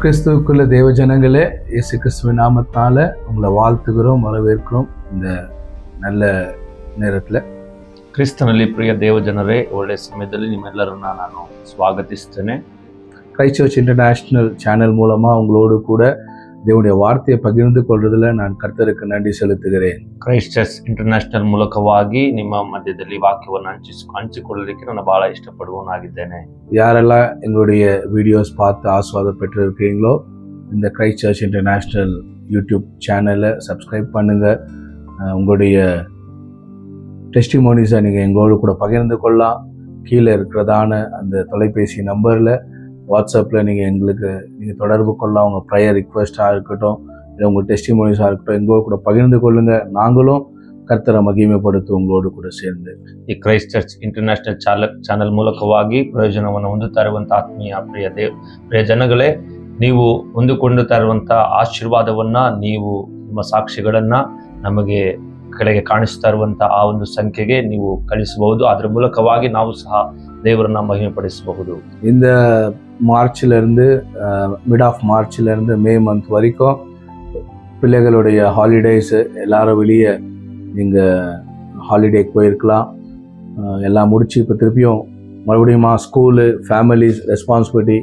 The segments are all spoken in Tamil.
கிறிஸ்துவுக்குள்ள தேவ ஜனங்களே, இயேசு கிறிஸ்துவின் நாமத்தால உங்களை வாழ்த்துகிறோம், வரவேற்கிறோம். இந்த நல்ல நேரத்தில் ಕ್ರಿಸ್ತನಲ್ಲಿ ಪ್ರಿಯ ದೇವಜನರೇ, ಒಳ್ಳೆ ಸಮಯದಲ್ಲಿ ನಿಮ್ಮೆಲ್ಲರನ್ನ ನಾನು ಸ್ವಾಗತಿಸ್ತೇನೆ. கிரைஸ்ட் சர்ச் இன்டர்நேஷ்னல் சேனல் மூலமாக உங்களோடு கூட தேவனுடைய வார்த்தையை பகிர்ந்து கொள்றதுல நான் கர்த்தருக்கு நன்றி செலுத்துகிறேன். ಕ್ರೈಸ್ಟ್ ಚರ್ಚ್ ಇಂಟರ್ನ್ಯಾಷನಲ್ ಮೂಲಕವಾಗಿ ನಿಮ್ಮ ಮಧ್ಯದಲ್ಲಿ ವಾಕ್ಯವನ್ನು ಹಂಚಿಕೊಳ್ಳಲಿಕ್ಕೆ ನಾನು ಬಹಳ ಇಷ್ಟಪಡುವನಾಗಿದ್ದೇನೆ. யாரெல்லாம் எங்களுடைய வீடியோஸ் பார்த்து ஆசீர்வாதம் பெற்று இருக்கீங்களோ, இந்த கிரைஸ்ட் சர்ச் இன்டர்நேஷ்னல் யூடியூப் சேனலை சப்ஸ்கிரைப் பண்ணுங்கள். உங்களுடைய டெஸ்டிமோனிஸை நீங்கள் எங்களோடு கூட பகிர்ந்து கொள்ளலாம். கீழே இருக்கிறதான அந்த தொலைபேசி நம்பரில் வாட்ஸ்அப்பில் நீங்கள் தொடர்பு கொள்ளலாம். உங்கள் ப்ரேயர் ரிக்வெஸ்ட்டாக இருக்கட்டும், இல்லை உங்கள் டெஸ்டிமோனிஸாக இருக்கட்டும், எங்களோடு கூட பகிர்ந்து கொள்ளுங்கள். நாங்களும் கர்த்தரை மகிமைப்படுத்தும் உங்களோடு ಕೂಡ ಸೇರಿದೆ. ಈ ಕ್ರೈಸ್ಟ್ ಚರ್ಚ್ ಇಂಟರ್ನ್ಯಾಷನಲ್ ಚಾನಲ್ ಮೂಲಕವಾಗಿ ಪ್ರಯೋಜನವನ್ನು ಹೊಂದುತ್ತಾ ಇರುವಂಥ ಆತ್ಮೀಯ ಪ್ರಿಯ ಜನಗಳೇ, ನೀವು ಹೊಂದಿಕೊಳ್ಳುತ್ತಾ ಇರುವಂಥ ಆಶೀರ್ವಾದವನ್ನ ನೀವು ನಿಮ್ಮ ಸಾಕ್ಷಿಗಳನ್ನ ನಮಗೆ ಕೆಳಗೆ ಕಾಣಿಸ್ತಾ ಇರುವಂಥ ಆ ಒಂದು ಸಂಖ್ಯೆಗೆ ನೀವು ಕಳಿಸಬಹುದು. ಅದರ ಮೂಲಕವಾಗಿ ನಾವು ಸಹ ದೇವರನ್ನ ಮಹಿಮೆಪಡಿಸಬಹುದು. இந்த மார்ச்லேருந்து மிட் ஆஃப் மார்ச்லேருந்து மே மந்த் வரைக்கும் பிள்ளைகளுடைய ஹாலிடேஸு, எல்லாரும் வெளியே நீங்கள் ஹாலிடேக்கு போயிருக்கலாம். எல்லாம் முடிச்சு இப்போ திருப்பியும் மறுபடியும் ஸ்கூலு, ஃபேமிலிஸ், ரெஸ்பான்சிபிலிட்டி,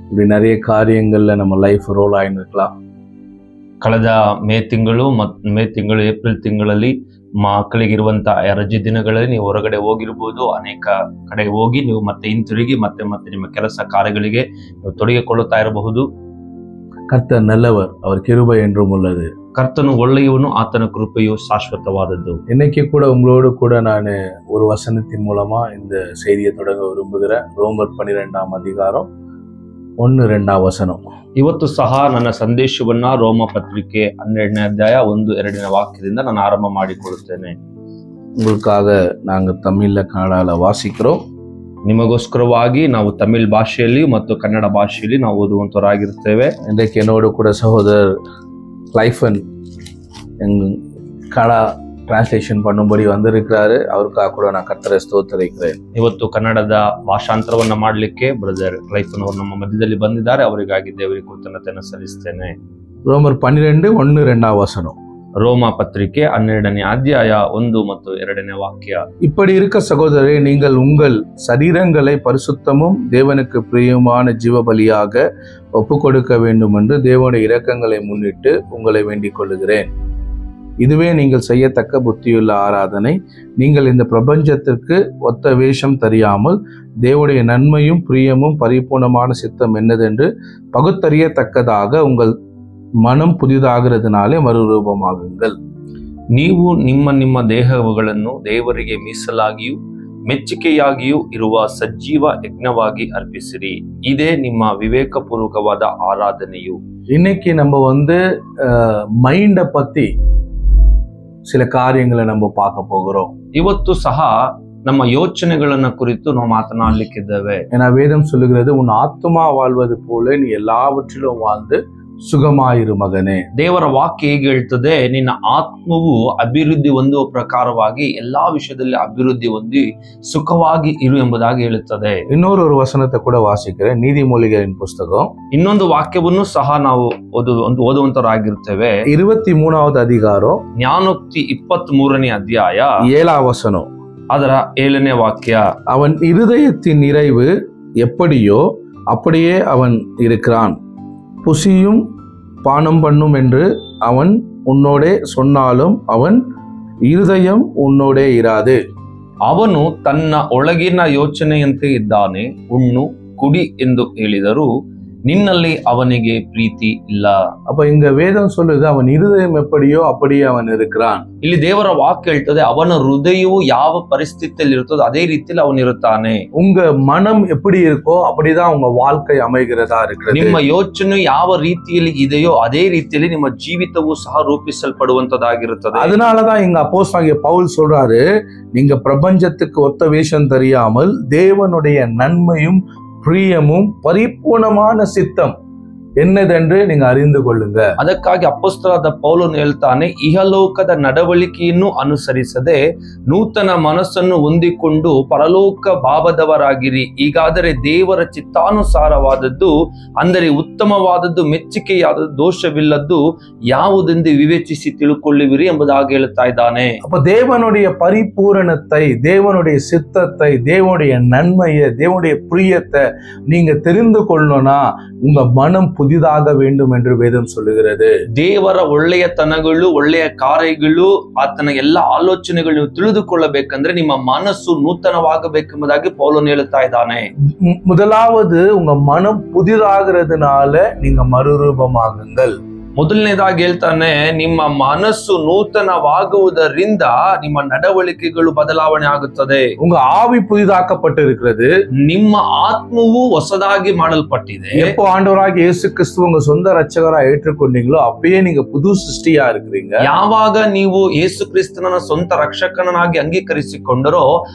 இப்படி நிறைய காரியங்களில் நம்ம லைஃப் ரோல் ஆகின்னு இருக்கலாம். ಕಳೆದ ಮೇ ತಿಂಗಳು ಏಪ್ರಿಲ್ ತಿಂಗಳಲ್ಲಿ ಮಕ್ಕಳಿಗಿರುವಂಥ ರಜೆ ದಿನಗಳಲ್ಲಿ ನೀವು ಹೊರಗಡೆ ಹೋಗಿರ್ಬೋದು. ಅನೇಕ ಕಡೆ ಹೋಗಿ ನೀವು ಮತ್ತೆ ಹಿಂತಿರುಗಿ ಮತ್ತೆ ನಿಮ್ಮ ಕೆಲಸ ಕಾರ್ಯಗಳಿಗೆ ನೀವು ತೊಡಗಿಕೊಳ್ಳುತ್ತಾ ಇರಬಹುದು. கர்த்தர் நல்லவர், அவர் கிருபை என்றும் உள்ளது. ಕರ್ತನು ಒಳ್ಳೆಯವನು, ಆತನ ಕೃಪೆಯು ಶಾಶ್ವತವಾದದ್ದು. இன்னைக்கு கூட உங்களோடு கூட நான் ஒரு வசனத்தின் மூலமா இந்த செய்தியை தொடங்க விரும்புகிறேன். ரோமர் 12ஆம் அதிகாரம் 1-2 வசனம். ಇವತ್ತು ಸಹ ನನ್ನ ಸಂದೇಶವನ್ನ ರೋಮ ಪತ್ರಿಕೆ 12ನೇ ಅಧ್ಯಾಯ 1-2 ವಾಕ್ಯದಿಂದ ನಾನು ಆರಂಭ ಮಾಡಿಕೊಳ್ಳುತ್ತೇನೆ. உங்களுக்காக நாங்கள் தமிழ்ல கன்னடால வாசிக்கிறோம். ನಿಮಗೋಸ್ಕರವಾಗಿ ನಾವು ತಮಿಳ್ ಭಾಷೆಯಲ್ಲಿ ಮತ್ತು ಕನ್ನಡ ಭಾಷೆಯಲ್ಲಿ ನಾವು ಓದುವಂತವರಾಗಿರ್ತೇವೆ. இன்றைக்கு என்னோடு கூட சகோதரர் லைஃபன் கன்னடா ಟ್ರಾನ್ಸ್ಲೇಷನ್ பண்ணும்படி வந்திருக்கிறாரு. அவருக்காக கூட நான் கர்த்தரை ஸ்தோத்திரிக்கிறேன். ಇವತ್ತು ಕನ್ನಡದ ಭಾಷಾಂತರವನ್ನ ಮಾಡಲಿಕ್ಕೆ ಬ್ರದರ್ ಲೈಫನ್ ಅವರು ನಮ್ಮ ಮಧ್ಯದಲ್ಲಿ ಬಂದಿದ್ದಾರೆ. ಅವರಿಗಾಗಿ ದೇವರಿಗೆ ಕೃತಜ್ಞತೆಯನ್ನು ಸಲ್ಲಿಸ್ತೇನೆ. ರೋಮರ್ 12:1-2 வசனம். ರೋಮ ಪತ್ರಿಕೆ 12ನೇ ಅಧ್ಯಾಯ 1 ಮತ್ತು 2ನೇ ವಾಕ್ಯ. இப்படி இருக்க சகோதரரே, நீங்கள் உங்கள் சரீரங்களை பரிசுத்தமும் தேவனுக்கு பிரியமான ஜீவபலியாக ஒப்பு கொடுக்க வேண்டும் என்று தேவனுடைய இரக்கங்களை முன்னிட்டு உங்களை வேண்டிக் கொள்ளுகிறேன். இதுவே நீங்கள் செய்யத்தக்க புத்தியுள்ள ஆராதனை. நீங்கள் இந்த பிரபஞ்சத்திற்கு ஒத்த வேஷம் தெரியாமல் தேவனுடைய நன்மையும் பிரியமும் பரிபூர்ணமான சித்தம் என்னதென்று பகுத்தறியத்தக்கதாக உங்கள் மனம் புதிதாகிறதுனாலே ಮರುರೂಪமாகுங்கள். ನೀವು ನಿಮ್ಮ ದೇಹಗಳನ್ನು ದೇವರಿಗೆ ಮೀಸಲಾಗಿಯೂ ಮೆಚ್ಚುಗೆಯಾಗಿಯೂ ಇರುವ ಸಜೀವ ಯಜ್ಞವಾಗಿ ಅರ್ಪಿಸಿರಿ. ಇದೇ ನಿಮ್ಮ ವಿವೇಕಪೂರ್ವಕವಾದ ಆರಾಧನೆಯು. இன்னைக்கு நம்ம மைண்டை பத்தி சில காரியங்களை நம்ம பார்க்க போகிறோம். ಇವತ್ತು ಸಹ ನಮ್ಮ ಯೋಚನೆಗಳನ್ನ ಕುರಿತು ನಾವು ಮಾತನಾಡಲಿಕ್ಕಿದ್ದೇವೆ. ஏன்னா வேதம் சொல்லுகிறது, உன் ஆத்துமா வாழ்வது போல நீ எல்லாவற்றிலும் வாழ்ந்து ಸುಗಮಾಯಿರು ಮಗನೇ. ದೇವರ ವಾಕ್ಯ ಹೇಗೆ ಹೇಳ್ತದೆ, ನಿನ್ನ ಆತ್ಮವು ಅಭಿವೃದ್ಧಿ ಹೊಂದುವ ಪ್ರಕಾರವಾಗಿ ಎಲ್ಲಾ ವಿಷಯದಲ್ಲಿ ಅಭಿವೃದ್ಧಿ ಹೊಂದಿ ಸುಖವಾಗಿ ಇರು ಎಂಬುದಾಗಿ ಹೇಳುತ್ತದೆ. ಇನ್ನೊಂದು ವಚನத்தை ಕೂಡ ವಾಸಿக்கிறேன். ನೀತಿಮೂಲಿಕೆயின் ಪುಸ್ತகம். ಇನ್ನೊಂದು ವಾಕ್ಯವನ್ನು ಸಹ ನಾವು ಓದುವಂತರಾಗಿರ್ತೇವೆ. 23வது அதிகாரம் ಜ್ಞಾನೋಕ್ತಿ 23ನೇ ಅಧ್ಯಾಯ 7வது வசனம். ಅದರ 7ನೇ ವಾಕ್ಯ. அவன் இருதயத்தின் நிறைவு எப்படியோ அப்படியே அவன் இருக்கிறான். புசியும் பானம் பண்ணும் என்று அவன் உன்னோடே சொன்னாலும் ಅವನ இருதயம் ಉನ್ನೋಡೆ ಇರಾದೆ. ಅವನು ತನ್ನ ಒಳಗಿನ ಯೋಚನೆಯಂತೆ ಇದ್ದಾನೆ, ಉಣ್ಣು ಕುಡಿ ಎಂದು ಹೇಳಿದರೂ ನಿನ್ನಲ್ಲಿ ಅವನಿಗೆ ಪ್ರೀತಿ ಇಲ್ಲ. அப்ப இங்க வேதம் சொல்லுது, அவன் இருதயம் எப்படியோ அப்படியே அவன் இருக்கிறான். ಇಲ್ಲಿ ದೇವರ ವಾಕ್ಯ ಹೇಳ್ತದೆ, ಅವನ ಹೃದಯವು ಯಾವ ಪರಿಸ್ಥಿತಿಯಲ್ಲಿ ಇರುತ್ತದೋ ಅದೇ ರೀತಿಯಲ್ಲಿ ಅವನಿರುತ್ತಾನೆ. உங்க மனம் எப்படி இருக்கோ அப்படிதான் உங்க வாழ்க்கை அமைகிறதா இருக்கிறது. ನಿಮ್ಮ ಯೋಚನೆ ಯಾವ ರೀತಿಯಲ್ಲಿ ಇದೆಯೋ ಅದೇ ರೀತಿಯಲ್ಲಿ ನಿಮ್ಮ ಜೀವಿತವು ಸಹ ರೂಪಿಸಲ್ಪಡುವಂತದಾಗಿರುತ್ತದೆ. அதனாலதான் இங்க அப்போஸ்தலனாகிய பவுல் சொல்றாரு, நீங்க பிரபஞ்சத்துக்கு ஒத்த வேஷம் தெரியாமல் தேவனுடைய நன்மையும் பிரியமும் பரிபூர்ணமான சித்தம் என்னதென்று நீங்க அறிந்து கொள்ளுங்க. ಅದಕ್ಕಾಗಿ ಅಪೊಸ್ತಲರಾದ ಪೌಲನು ಹೇಳ್ತಾನೆ, ಇಹಲೋಕದ ನಡವಳಿಕೆಯನ್ನು ಅನುಸರಿಸದೆ ನೂತನ ಮನಸ್ಸನ್ನು ಹೊಂದಿಕೊಂಡು ಪರಲೋಕ ಭಾವದವರಾಗಿರಿ. ಈಗಾದರೆ ದೇವರ ಚಿತ್ತಾನುಸಾರವಾದದ್ದು, ಅಂದರೆ ಉತ್ತಮವಾದದ್ದು, ಮೆಚ್ಚುಗೆಯಾದದ್ದು, ದೋಷವಿಲ್ಲದ್ದು ಯಾವುದೆಂದು ವಿವೇಚಿಸಿ ತಿಳ್ಕೊಳ್ಳುವಿರಿ ಎಂಬುದಾಗಿ ಹೇಳ್ತಾ ಇದ್ದಾನೆ. அப்ப தேவனுடைய பரிபூரணத்தை, தேவனுடைய சித்தத்தை, தேவனுடைய நன்மையை, தேவனுடைய பிரியத்தை நீங்க தெரிந்து கொள்ளணும்னா உங்க மனம் புதிதாக வேண்டும் என்று வேதம் சொல்லுகிறது. ದೇವರ ಒಳ್ಳೆಯತನಗಳು, ಒಳ್ಳೆಯ ಕಾರ್ಯಗಳು, ಆತನ ಎಲ್ಲ ಆಲೋಚನೆಗಳು ನೀವು ತಿಳಿದುಕೊಳ್ಳಬೇಕಂದ್ರೆ ನಿಮ್ಮ ಮನಸ್ಸು ನೂತನವಾಗಬೇಕೆಂಬುದಾಗಿ ಪೌಲನು ಹೇಳುತ್ತಾ ಇದ್ದಾನೆ. முதலாவது உங்க மனம் புதிதாகிறதுனால நீங்க மறுரூபமாகுங்கள். ಮೊದಲನೇದಾಗಿ ಹೇಳ್ತಾನೆ, ನಿಮ್ಮ ಮನಸ್ಸು ನೂತನವಾಗುವುದರಿಂದ ನಿಮ್ಮ ನಡವಳಿಕೆಗಳು ಬದಲಾವಣೆ ಆಗುತ್ತದೆ. உங்க ஆவி புதிதாக்கப்பட்டு இருக்கிறது. ನಿಮ್ಮ ಆತ್ಮವು ಹೊಸದಾಗಿ ಮಾಡಲ್ಪಟ್ಟಿದೆ. எப்போ ஆண்டவராகிய இயேசு கிறிஸ்து உங்க சொந்த ரட்சகரா ஏற்றுக்கொண்டீங்களோ அப்பயே நீங்க புது சிருஷ்டியா இருக்கிறீங்க. ಯಾವಾಗ ನೀವು ಯೇಸು ಕ್ರಿಸ್ತನನ್ನ ಸ್ವಂತ ರಕ್ಷಕನಾಗಿ ಅಂಗೀಕರಿಸಿಕೊಂಡರೋ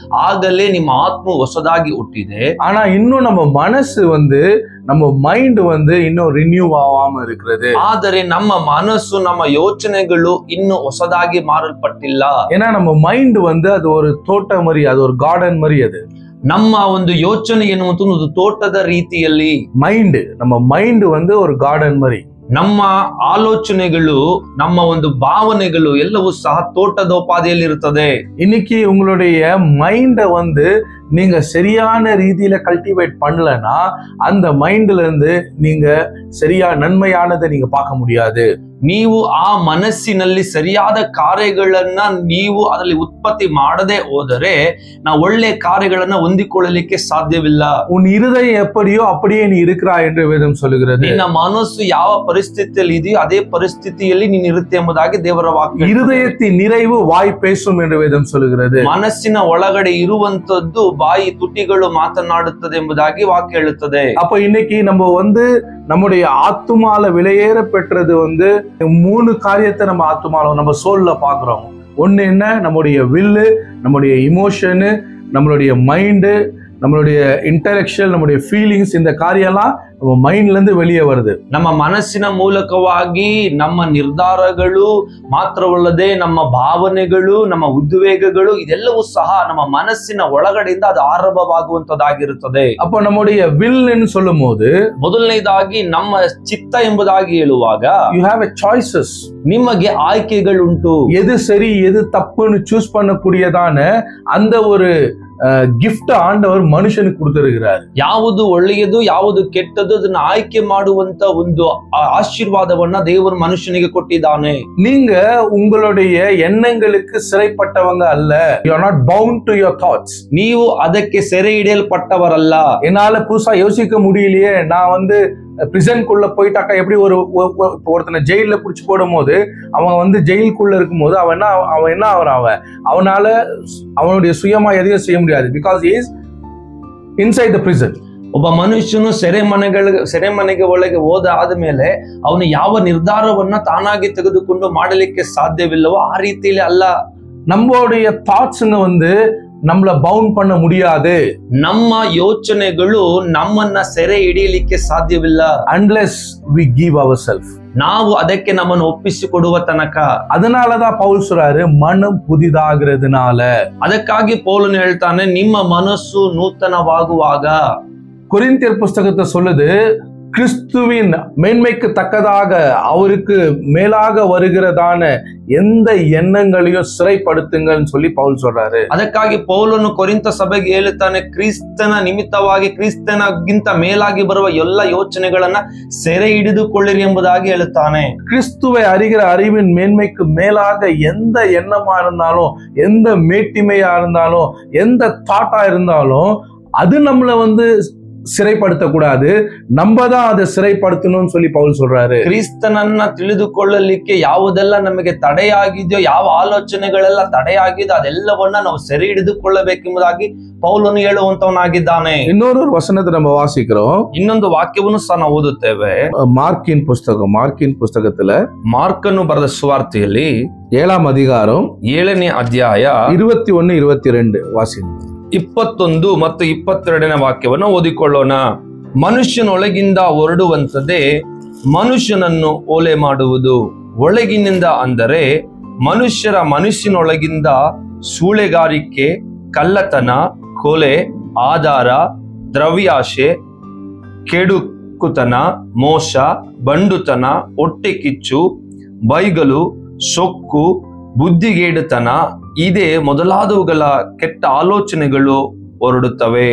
ಆಗಲೇ ನಿಮ್ಮ ಆತ್ಮ ಹೊಸದಾಗಿ ಹುಟ್ಟಿದೆ. ஆனா இன்னும் நம்ம மனசு நம்ம மைண்ட் இன்னும் ரினியூ ஆகாம இருக்கிறது. ಆದರೆ ನಮ್ಮ ಮನಸ್ಸು, ನಮ್ಮ ಯೋಚನೆಗಳು ಇನ್ನು ಹೊಸದಾಗಿ ಮಾರಲ್ಪಟ್ಟಿಲ್ಲ. ஏன்னா நம்ம மைண்ட் அது ஒரு தோட்டம் மாதிரி, அது ஒரு கார்டன் மாதிரி. அது ನಮ್ಮ ಒಂದು ಯೋಚನೆ ಎನ್ನುವಂತ ಒಂದು ತೋಟದ ರೀತಿಯಲ್ಲಿ, ನಮ್ಮ ಮೈಂಡ್ ஒரு கார்டன் மாதிரி. ನಮ್ಮ ಆಲೋಚನೆಗಳು, ನಮ್ಮ ಒಂದು ಭಾವನೆಗಳು ಎಲ್ಲವೂ ಸಹ ತೋಟದೋಪಾದಿಯಲ್ಲಿ ಇರುತ್ತದೆ. இன்னைக்கு உங்களுடைய மைண்ட நீங்க சரியான ரீதியில கல்டிவேட் பண்ணலன்னா அந்த மைண்ட்ல இருந்து நீங்க சரியா நன்மையானதை நீங்க பார்க்க முடியாது. ನೀವು ಆ ಮನಸ್ಸಿನಲ್ಲಿ ಸರಿಯಾದ ಕಾರ್ಯಗಳನ್ನ ನೀವು ಅದರಲ್ಲಿ ಉತ್ಪತ್ತಿ ಮಾಡದೆ ಹೋದರೆ ನಾವು ಒಳ್ಳೆ ಕಾರ್ಯಗಳನ್ನ ಹೊಂದಿಕೊಳ್ಳಲಿಕ್ಕೆ ಸಾಧ್ಯವಿಲ್ಲ. உன் இருதயம் எப்படியோ அப்படியே நீ இருக்கிறாய் என்று வேதம் சொல்லுகிறது. ನಿನ್ನ ಮನಸ್ಸು ಯಾವ ಪರಿಸ್ಥಿತಿಯಲ್ಲಿ ಇದೆಯೋ ಅದೇ ಪರಿಸ್ಥಿತಿಯಲ್ಲಿ ನೀನು ಇರುತ್ತೆ ಎಂಬುದಾಗಿ ದೇವರ ವಾಕ್ಯ. இருதயத்தின் நிறைவு வாய் பேசும் என்று வேதம் சொல்லுகிறது. ಮನಸ್ಸಿನ ಒಳಗಡೆ ಇರುವಂತದ್ದು ಬಾಯಿ ತುಟಿಗಳು ಮಾತನಾಡುತ್ತದೆ ಎಂಬುದಾಗಿ ವಾಕ್ಯ ಹೇಳುತ್ತದೆ. அப்ப இன்னைக்கு நம்ம நம்முடைய ஆத்துமால விலையேற பெற்றது 3 காரியத்தை நம்ம ஆத்துமால, நம்ம சோல்ல பாக்குறோம். ஒண்ணு என்ன? நம்முடைய வில்லு, நம்முடைய இமோஷனு, நம்மளுடைய மைண்டு, நம்மளுடைய ಇಂಟೆಲೆಕ್ಚುಯಲ್, நம்முடைய ಫೀಲಿಂಗ್ಸ್, இந்த காரியம்லாம் ನಮ್ಮ ಮೈಂಡ್ல இருந்து வெளியே வருது. ನಮ್ಮ ಮನಸ್ಸಿನ ಮೂಲಕವಾಗಿ ನಮ್ಮ ನಿರ್ಧಾರಗಳು ಮಾತ್ರವಲ್ಲದೆ ನಮ್ಮ ಭಾವನೆಗಳು, ನಮ್ಮ ಉದ್ವೇಗಗಳು ಇದೆಲ್ಲವೂ ಸಹ ನಮ್ಮ ಮನಸ್ಸಿನ ಒಳಗಡೆಯಿಂದ ಅದು ಆರಂಭವಾಗುವಂತದ್ದಾಗಿರುತ್ತದೆ. அப்போ நம்முடைய will சொல்லும்போது ಮೊದಲನೇದಾಗಿ ನಮ್ಮ ಚಿತ್ತ ಎಂಬುದಾಗಿ ಹೇಳುವಾಗ you have a choices. ನಿಮಗೆ ಆಯ್ಕೆಗಳುಂಟು. எது சரி எது தப்புன்னு சூஸ் பண்ணக்கூடியதான அந்த ஒரு ಗಿಫ್ಟ್ ಆಂಡವರು ಮನುಷ್ಯನಿಗೆ கொடுத்திருக்கிறார். ಯಾವುದು ಒಳ್ಳೆಯದು ಯಾವುದು ಕೆಟ್ಟದ್ದು ಅದನ್ನ ಆಯ್ಕೆ ಮಾಡುವಂತ ಒಂದು ಆಶೀರ್ವಾದವನ್ನ ದೇವರು ಮನುಷ್ಯನಿಗೆ ಕೊಟ್ಟಿದ್ದಾನೆ. நீங்க உங்களுடைய எண்ணங்களுக்கு சிறைப்பட்டவங்க அல்ல. you are not bound to your thoughts. ನೀವು ಅದಕ್ಕೆ ಸೆರೆ ಹಿಡಿಯಲ್ಪಟ್ಟವರಲ್ಲ. என்னால புதுசா யோசிக்க முடியலையே, நான் பிரிசன்குள்ள போயிட்டாக்கா எப்படி ஒருத்தனை ஜெயில புடிச்சு போடும் போது அவன் ஜெயிலுக்குள்ள இருக்கும் போது அவன் என்ன அவனால அவனுடைய சுயமா எதையும் செய்ய முடியாது. Because he is inside the prison. ಒಬ್ಬ ಮನುಷ್ಯನು ಸೆರೆಮನೆಗೆ ಒಳಗೆ ಹೋದ ಆದ್ಮೇಲೆ ಅವನು ಯಾವ ನಿರ್ಧಾರವನ್ನ ತಾನಾಗಿ ತೆಗೆದುಕೊಂಡು ಮಾಡಲಿಕ್ಕೆ ಸಾಧ್ಯವಿಲ್ಲವೋ ಆ ರೀತಿಯಲ್ಲಿ ಅಲ್ಲ. நம்மளுடைய தாட்ஸ்ங்க நம்மள பவுண்ட் பண்ண முடியாது. ನಮ್ಮ ಯೋಚನೆಗಳು ನಮ್ಮನ್ನ ಸೆರೆ ಹಿಡಿಯಲಿಕ್ಕೆ ಸಾಧ್ಯವಿಲ್ಲ. unless we give ourselves. ನಾವು ಅದಕ್ಕೆ ನಮ್ಮನ್ನು ಒಪ್ಪಿಸಿಕೊಡುವ ತನಕ. அதனாலதான் பவுல் சொல்றாரு மனம் புதிதாகிறதுனால. ಅದಕ್ಕಾಗಿ ಪೌಲನು ಹೇಳ್ತಾನೆ ನಿಮ್ಮ ಮನಸ್ಸು ನೂತನವಾಗುವಾಗ. கொரிந்தியர் புஸ்தகத்தை சொல்லுது, கிறிஸ்துவின் மேன்மைக்கு தக்கதாக அவருக்கு மேலாக வருகிறதான எந்த எண்ணங்களையும் சிறைப்படுத்துங்கன்னு சொல்லி பவுல் சொல்றாரு. ಅದಕ್ಕಾಗಿ ಪೌಲನು ಕೊರಿಂಥ ಸಭೆಗೆ ಹೇಳುತ್ತಾನೆ, ಕ್ರಿಸ್ತನ ನಿಮಿತ್ತವಾಗಿ ಕ್ರಿಸ್ತನಗಿಂತ ಮೇಲಾಗಿ ಬರುವ ಎಲ್ಲ ಯೋಚನೆಗಳನ್ನ ಸೆರೆ ಹಿಡಿದುಕೊಳ್ಳಿರಿ ಎಂಬುದಾಗಿ ಹೇಳುತ್ತಾನೆ. கிறிஸ்துவை அறிகிற அறிவின் மேன்மைக்கு மேலாக எந்த எண்ணமா இருந்தாலும், எந்த மேட்டிமையா இருந்தாலும், எந்த தாட்டா இருந்தாலும் அது நம்மள சிறைப்படுத்தக்கூடாது. நம்ம தான் அதை சிறைப்படுத்தணும்னு சொல்லி பவுல் சொல்றாரு. ಕ್ರಿಸ್ತನನ್ನ ತಿಳಿದುಕೊಳ್ಳಲಿಕ್ಕೆ ಯಾವುದೆಲ್ಲ ನಮಗೆ ತಡೆಯಾಗಿದೆಯೋ, ಯಾವ ಆಲೋಚನೆಗಳೆಲ್ಲ ತಡೆಯಾಗಿದೆಯೋ ಅದೆಲ್ಲವನ್ನ ನಾವು ಸೆರೆ ಹಿಡಿದುಕೊಳ್ಳಬೇಕೆಂಬುದಾಗಿ ಪೌಲನು ಹೇಳುವಂತವನಾಗಿದ್ದಾನೆ. ಇನ್ನೊಂದು ವಚನத்தை நம்ம வாசிக்கிறோம். ಇನ್ನೊಂದು ವಾಕ್ಯವನ್ನು ಸಹ ನಾವು ಓದುತ್ತೇವೆ. ಮಾರ್ಕಿನ್ ಪುಸ್ತಕத்துல ಮಾರ್ಕನು ಬರೆದ ಸುವಾರ್ತೆಯಲ್ಲಿ 7th அதிகாரம் 7ನೇ ಅಧ್ಯಾಯ 21, 22 ವಾಸಿನ 21 ಮತ್ತು 22ನೇ ವಾಕ್ಯವನ್ನು ಓದಿಕೊಳ್ಳೋಣ. ಮನುಷ್ಯನೊಳಗಿಂದ ಹೊರಡುವಂಥದ್ದೇ ಮನುಷ್ಯನನ್ನು ಓಲೆ ಮಾಡುವುದು. ಒಳಗಿನಿಂದ ಅಂದರೆ ಮನುಷ್ಯರ ಮನಸ್ಸಿನೊಳಗಿಂದ ಸೂಳೆಗಾರಿಕೆ, ಕಳ್ಳತನ, ಕೊಲೆ, ಆಧಾರ, ದ್ರವ್ಯಾಶೆ, ಕೆಡುಕುತನ, ಮೋಸ, ಬಂಡುತನ, ಹೊಟ್ಟೆ ಕಿಚ್ಚು, ಬೈಗಲು, ಸೊಕ್ಕು, ಬುದ್ಧಿಗೇಡುತನ ಇದೇ ಮೊದಲಾದವುಗಳ ಕೆಟ್ಟ ஆலோசனைಗಳು ಹೊರಡುತ್ತವೆ.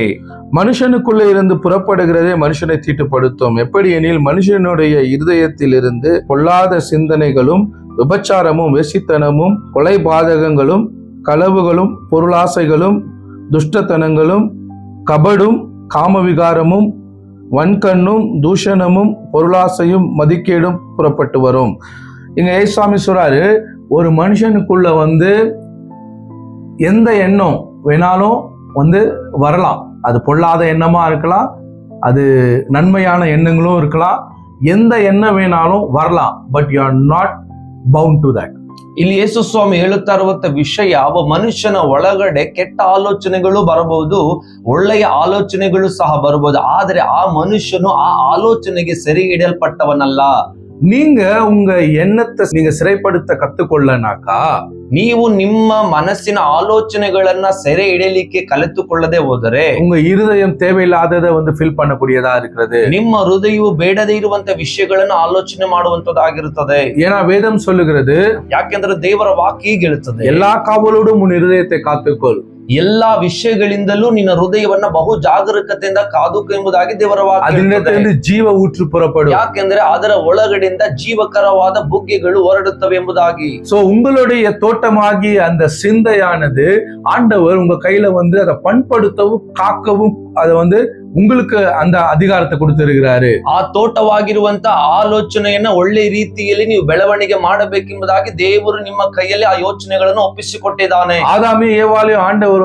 மனுஷனுக்குள்ளே இருந்து புறப்படுகிறதே மனுஷனை தீட்டுப்படுத்தும். எப்படி எனில் மனுஷனுடைய இருதயத்திலிருந்து பொல்லாத சிந்தனைகளும், விபச்சாரமும், வேசித்தனமும், கொலைபாதகங்களும், களவுகளும், பொருளாசைகளும், துஷ்டத்தனங்களும், கபடும், காமவிகாரமும், வன்கண்ணும், தூஷணமும், பொருளாசையும், மதிக்கேடும் புறப்பட்டு வரும். இங்க ஏசாமி சொல்றாரு, ஒரு மனுஷனுக்குள்ள எந்த எண்ணம் வேணாலும் வரலாம். அது பொல்லாத எண்ணமா இருக்கலாம், அது நன்மையான எண்ணங்களும் இருக்கலாம், எந்த எண்ணம் வேணாலும் வரலாம். But you are not bound to that. ಇಲ್ಲಿ ಯೇಸು ಸ್ವಾಮಿ ಹೇಳುತ್ತಾ ಇರುವಂತ ವಿಷಯ, ಮನುಷ್ಯನ ಒಳಗಡೆ ಕೆಟ್ಟ ಆಲೋಚನೆಗಳು ಬರಬಹುದು, ಒಳ್ಳೆಯ ಆಲೋಚನೆಗಳು ಸಹ ಬರಬಹುದು. ಆದರೆ ಆ ಮನುಷ್ಯನು ಆ ಆಲೋಚನೆಗೆ ಸೆರೆ ಹಿಡಿಯಲ್ಪಟ್ಟವನಲ್ಲ. நீங்க உங்க எண்ணத்தை நீங்க சிறைப்படுத்த கத்துக்கொள்ளனாக்கா, ನೀವು ನಿಮ್ಮ ಮನಸ್ಸಿನ ಆಲೋಚನೆಗಳನ್ನ ಸೆರೆ ಹಿಡಿಯಲಿಕ್ಕೆ ಕಲಿತುಕೊಳ್ಳದೆ ಹೋದರೆ உங்க இருதயம் தேவையில்லாததை ஃபில் பண்ணக்கூடியதா இருக்கிறது. ನಿಮ್ಮ ಹೃದಯವು ಬೇಡದೇ ಇರುವಂತ ವಿಷಯಗಳನ್ನು ಆಲೋಚನೆ ಮಾಡುವಂತದ್ದಾಗಿರುತ್ತದೆ. ஏன்னா வேதம் சொல்லுகிறது, ಯಾಕೆಂದ್ರೆ ದೇವರ ವಾಕ್ಯ ಹೀಗೆ ಹೇಳುತ್ತದೆ, எல்லா காவலோடும் உன் இருதயத்தை காத்துக்கொள். ಎಲ್ಲಾ ವಿಷಯಗಳಿಂದಲೂ ನಿನ್ನ ಹೃದಯವನ್ನ ಬಹು ಜಾಗರೂಕತೆಯಿಂದ ಕಾದುಕೊ ಎಂಬುದಾಗಿ ದೇವರ ವಾಕ್ಯ. ಜೀವ ಊற்று புறப்படும். ಯಾಕೆಂದ್ರೆ ಅದರ ಒಳಗಡೆಯಿಂದ ಜೀವಕರವಾದ ಬುಗ್ಗೆಗಳು ಹೊರಡುತ್ತವೆ ಎಂಬುದಾಗಿ. சோ உங்களுடைய தோட்டமாகி அந்த சிந்தையானது ஆண்டவர் உங்க கையில அதை பண்படுத்தவும் காக்கவும் அதை உங்களுக்கு அந்த அதிகாரத்தை கொடுத்திருக்கிறாரு. ಆ ತೋಟವಾಗಿರುವಂತ ಆಲೋಚನೆಯನ್ನ ಒಳ್ಳೆ ರೀತಿಯಲ್ಲಿ ನೀವು ಬೆಳವಣಿಗೆ ಮಾಡಬೇಕೆಂಬುದಾಗಿ ದೇವರು ನಿಮ್ಮ ಕೈಯಲ್ಲಿ ಆ ಯೋಚನೆಗಳನ್ನು ಒಪ್ಪಿಸಿಕೊಟ್ಟಿದ್ದಾನೆ. ஆதாமையும் ஏவாளையும் ஆண்டவர்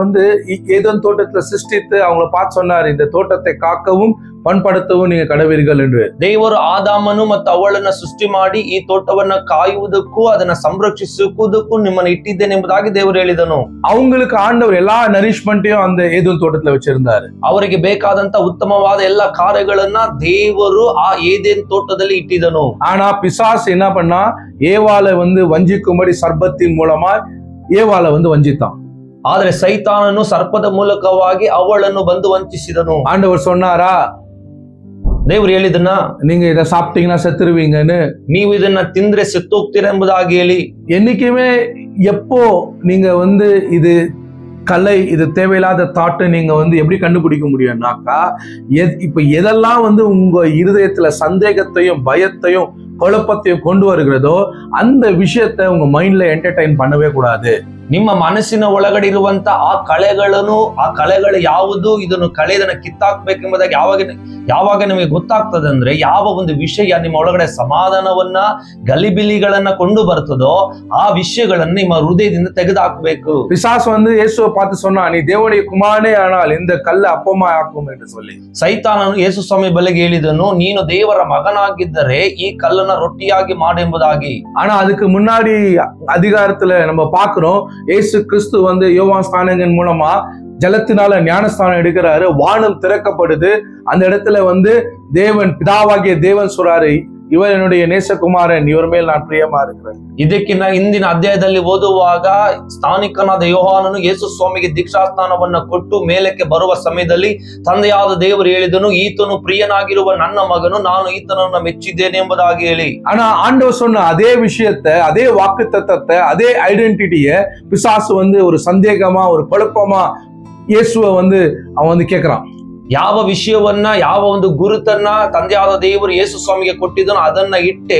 ஏதேன் தோட்டத்துல சிருஷ்டித்து அவங்களை பார்த்து சொன்னாரு, இந்த தோட்டத்தை காக்கவும் பண்படுத்தவும் நீங்க கடவீர்கள் என்று. ದೇವರು ಆದಾಮನು ಮತ್ತು ಅವಳನ್ನ ಸೃಷ್ಟಿ ಮಾಡಿ ಈ ತೋಟವನ್ನ ಕಾಯುವುದಕ್ಕೂ ಅದನ್ನ ಸಂರಕ್ಷಿಸುವುದಕ್ಕೂ ನಿಮ್ಮನ್ನು ಇಟ್ಟಿದ್ದೇನೆ ಎಂಬುದಾಗಿ ದೇವರು ಹೇಳಿದನು. அவங்களுக்கு ஆண்டவர் எல்லா நரிஷ்மெண்ட்டையும் அந்த ஏதேன் தோட்டத்துல வச்சிருந்தாரு. ಅವರಿಗೆ ಬೇಕಾದಂತ ಉತ್ತಮವಾದ ಎಲ್ಲ ಕಾರ್ಯಗಳನ್ನ ದೇವರು ಆ ಏದೇನ್ ತೋಟದಲ್ಲಿ ಇಟ್ಟಿದನು. ஆனா பிசாசு என்ன பண்ணா, ஏவாளை வஞ்சிக்கும்படி சர்ப்பத்தின் மூலமா ஏவாளை வஞ்சித்தான். ಆದ್ರೆ ಸೈತಾನನು ಸರ್ಪದ ಮೂಲಕವಾಗಿ ಅವಳನ್ನು ಬಂದು ವಂಚಿಸಿದನು. ஆண்டவர் சொன்னாரா, ದೇವರು ಹೇಳಿದನ, நீங்க இதை சாப்பிட்டீங்கன்னா செத்துருவீங்கன்னு, ನೀವು ಇದನ್ನ ತಿಂದ್ರೆ ಸತ್ತೋಗ್ತೀರಾ ಎಂಬುದಾಗಿ ಹೇಳಿ. என்னைக்குமே எப்போ நீங்க இது கலை, இது தேவையில்லாத தாட்டு நீங்க எப்படி கண்டுபிடிக்க முடியும்னாக்கா, இப்ப எதெல்லாம் உங்க இருதயத்துல சந்தேகத்தையும் பயத்தையும் குழப்பத்தையும் கொண்டு வருகிறதோ அந்த விஷயத்தை உங்க மைண்ட்ல என்டர்டைன் பண்ணவே கூடாது. ನಿಮ್ಮ ಮನಸ್ಸಿನ ಒಳಗಡೆ ಇರುವಂತ ಆ ಕಳೆಗಳು ಯಾವುದು, ಇದನ್ನು ಕಳೆದನ್ನ ಕಿತ್ತಾಕ್ಬೇಕೆಂಬುದಾಗಿ ಯಾವಾಗ ನಿಮಗೆ ಗೊತ್ತಾಗ್ತದೆ ಅಂದ್ರೆ, ಯಾವ ಒಂದು ವಿಷಯ ನಿಮ್ಮ ಒಳಗಡೆ ಸಮಾಧಾನವನ್ನ ಗಲಿಬಿಲಿಗಳನ್ನ ಕೊಂಡು ಬರ್ತದೋ ಆ ವಿಷಯಗಳನ್ನ ನಿಮ್ಮ ಹೃದಯದಿಂದ ತೆಗೆದುಹಾಕಬೇಕು. பிசாசு இயேசுவை பார்த்து சொன்னா, நீ தேவனுடைய குமாரனே ஆனால் இந்த கல்லை அப்பமா ஆக்கும் என்று சொல்லி. ಸೈತಾನನು ಯೇಸು ಸ್ವಾಮಿ ಬಳಿಗೆ ಹೇಳಿದನು, ನೀನು ದೇವರ ಮಗನಾಗಿದ್ದರೆ ಈ ಕಲ್ಲನ್ನ ರೊಟ್ಟಿಯಾಗಿ ಮಾಡು ಎಂಬುದಾಗಿ. ஆனா அதுக்கு முன்னாடி அதிகாரத்துல நம்ம பாக்குறோம், இயேசு கிறிஸ்து யோவான் ஸ்நானகன் மூலமா ஜலத்தினால ஞானஸ்தானம் எடுக்கிறாரு, வானம் திறக்கப்படுது. அந்த இடத்துல தேவன் பிதாவாகிய தேவன் சொல்றாரு, இவர் என்னுடைய நேசகுமாரன், இவர் மேல் நான் பிரியமா இருக்கிறேன். ಇದಕ್ಕಿಂತ ಹಿಂದಿನ ಅಧ್ಯಾಯದಲ್ಲಿ ಓದುವಾಗ ಸ್ಥಾನಿಕನಾದ ಯೋಹಾನನು ಯೇಸು ಸ್ವಾಮಿಗೆ ದೀಕ್ಷಾಸ್ನಾನವನ್ನ ಕೊಟ್ಟು ಮೇಲಕ್ಕೆ ಬರುವ ಸಮಯದಲ್ಲಿ ತಂದೆಯಾದ ದೇವರು ಹೇಳಿದನು, ಈತನು ಪ್ರಿಯನಾಗಿರುವ ನನ್ನ ಮಗನು, ನಾನು ಈತನನ್ನ ಮೆಚ್ಚಿದ್ದೇನೆ ಎಂಬುದಾಗಿ ಹೇಳಿ. ஆனா ஆண்டவர் சொன்ன அதே விஷயத்தை, அதே வாக்குத்தத்தத்தை, அதே ஐடென்டிட்டிய பிசாசு ஒரு சந்தேகமா, ஒரு குழப்பமா இயேசுவை அவன் கேட்கிறான். ಯಾವ ವಿಷಯವನ್ನ, ಯಾವ ಒಂದು ಗುರುತನ್ನ ತಂದೆಯಾದ ದೇವರು ಯೇಸು ಸ್ವಾಮಿಗೆ ಕೊಟ್ಟಿದ್ದನೋ ಅದನ್ನ ಇಟ್ಟೆ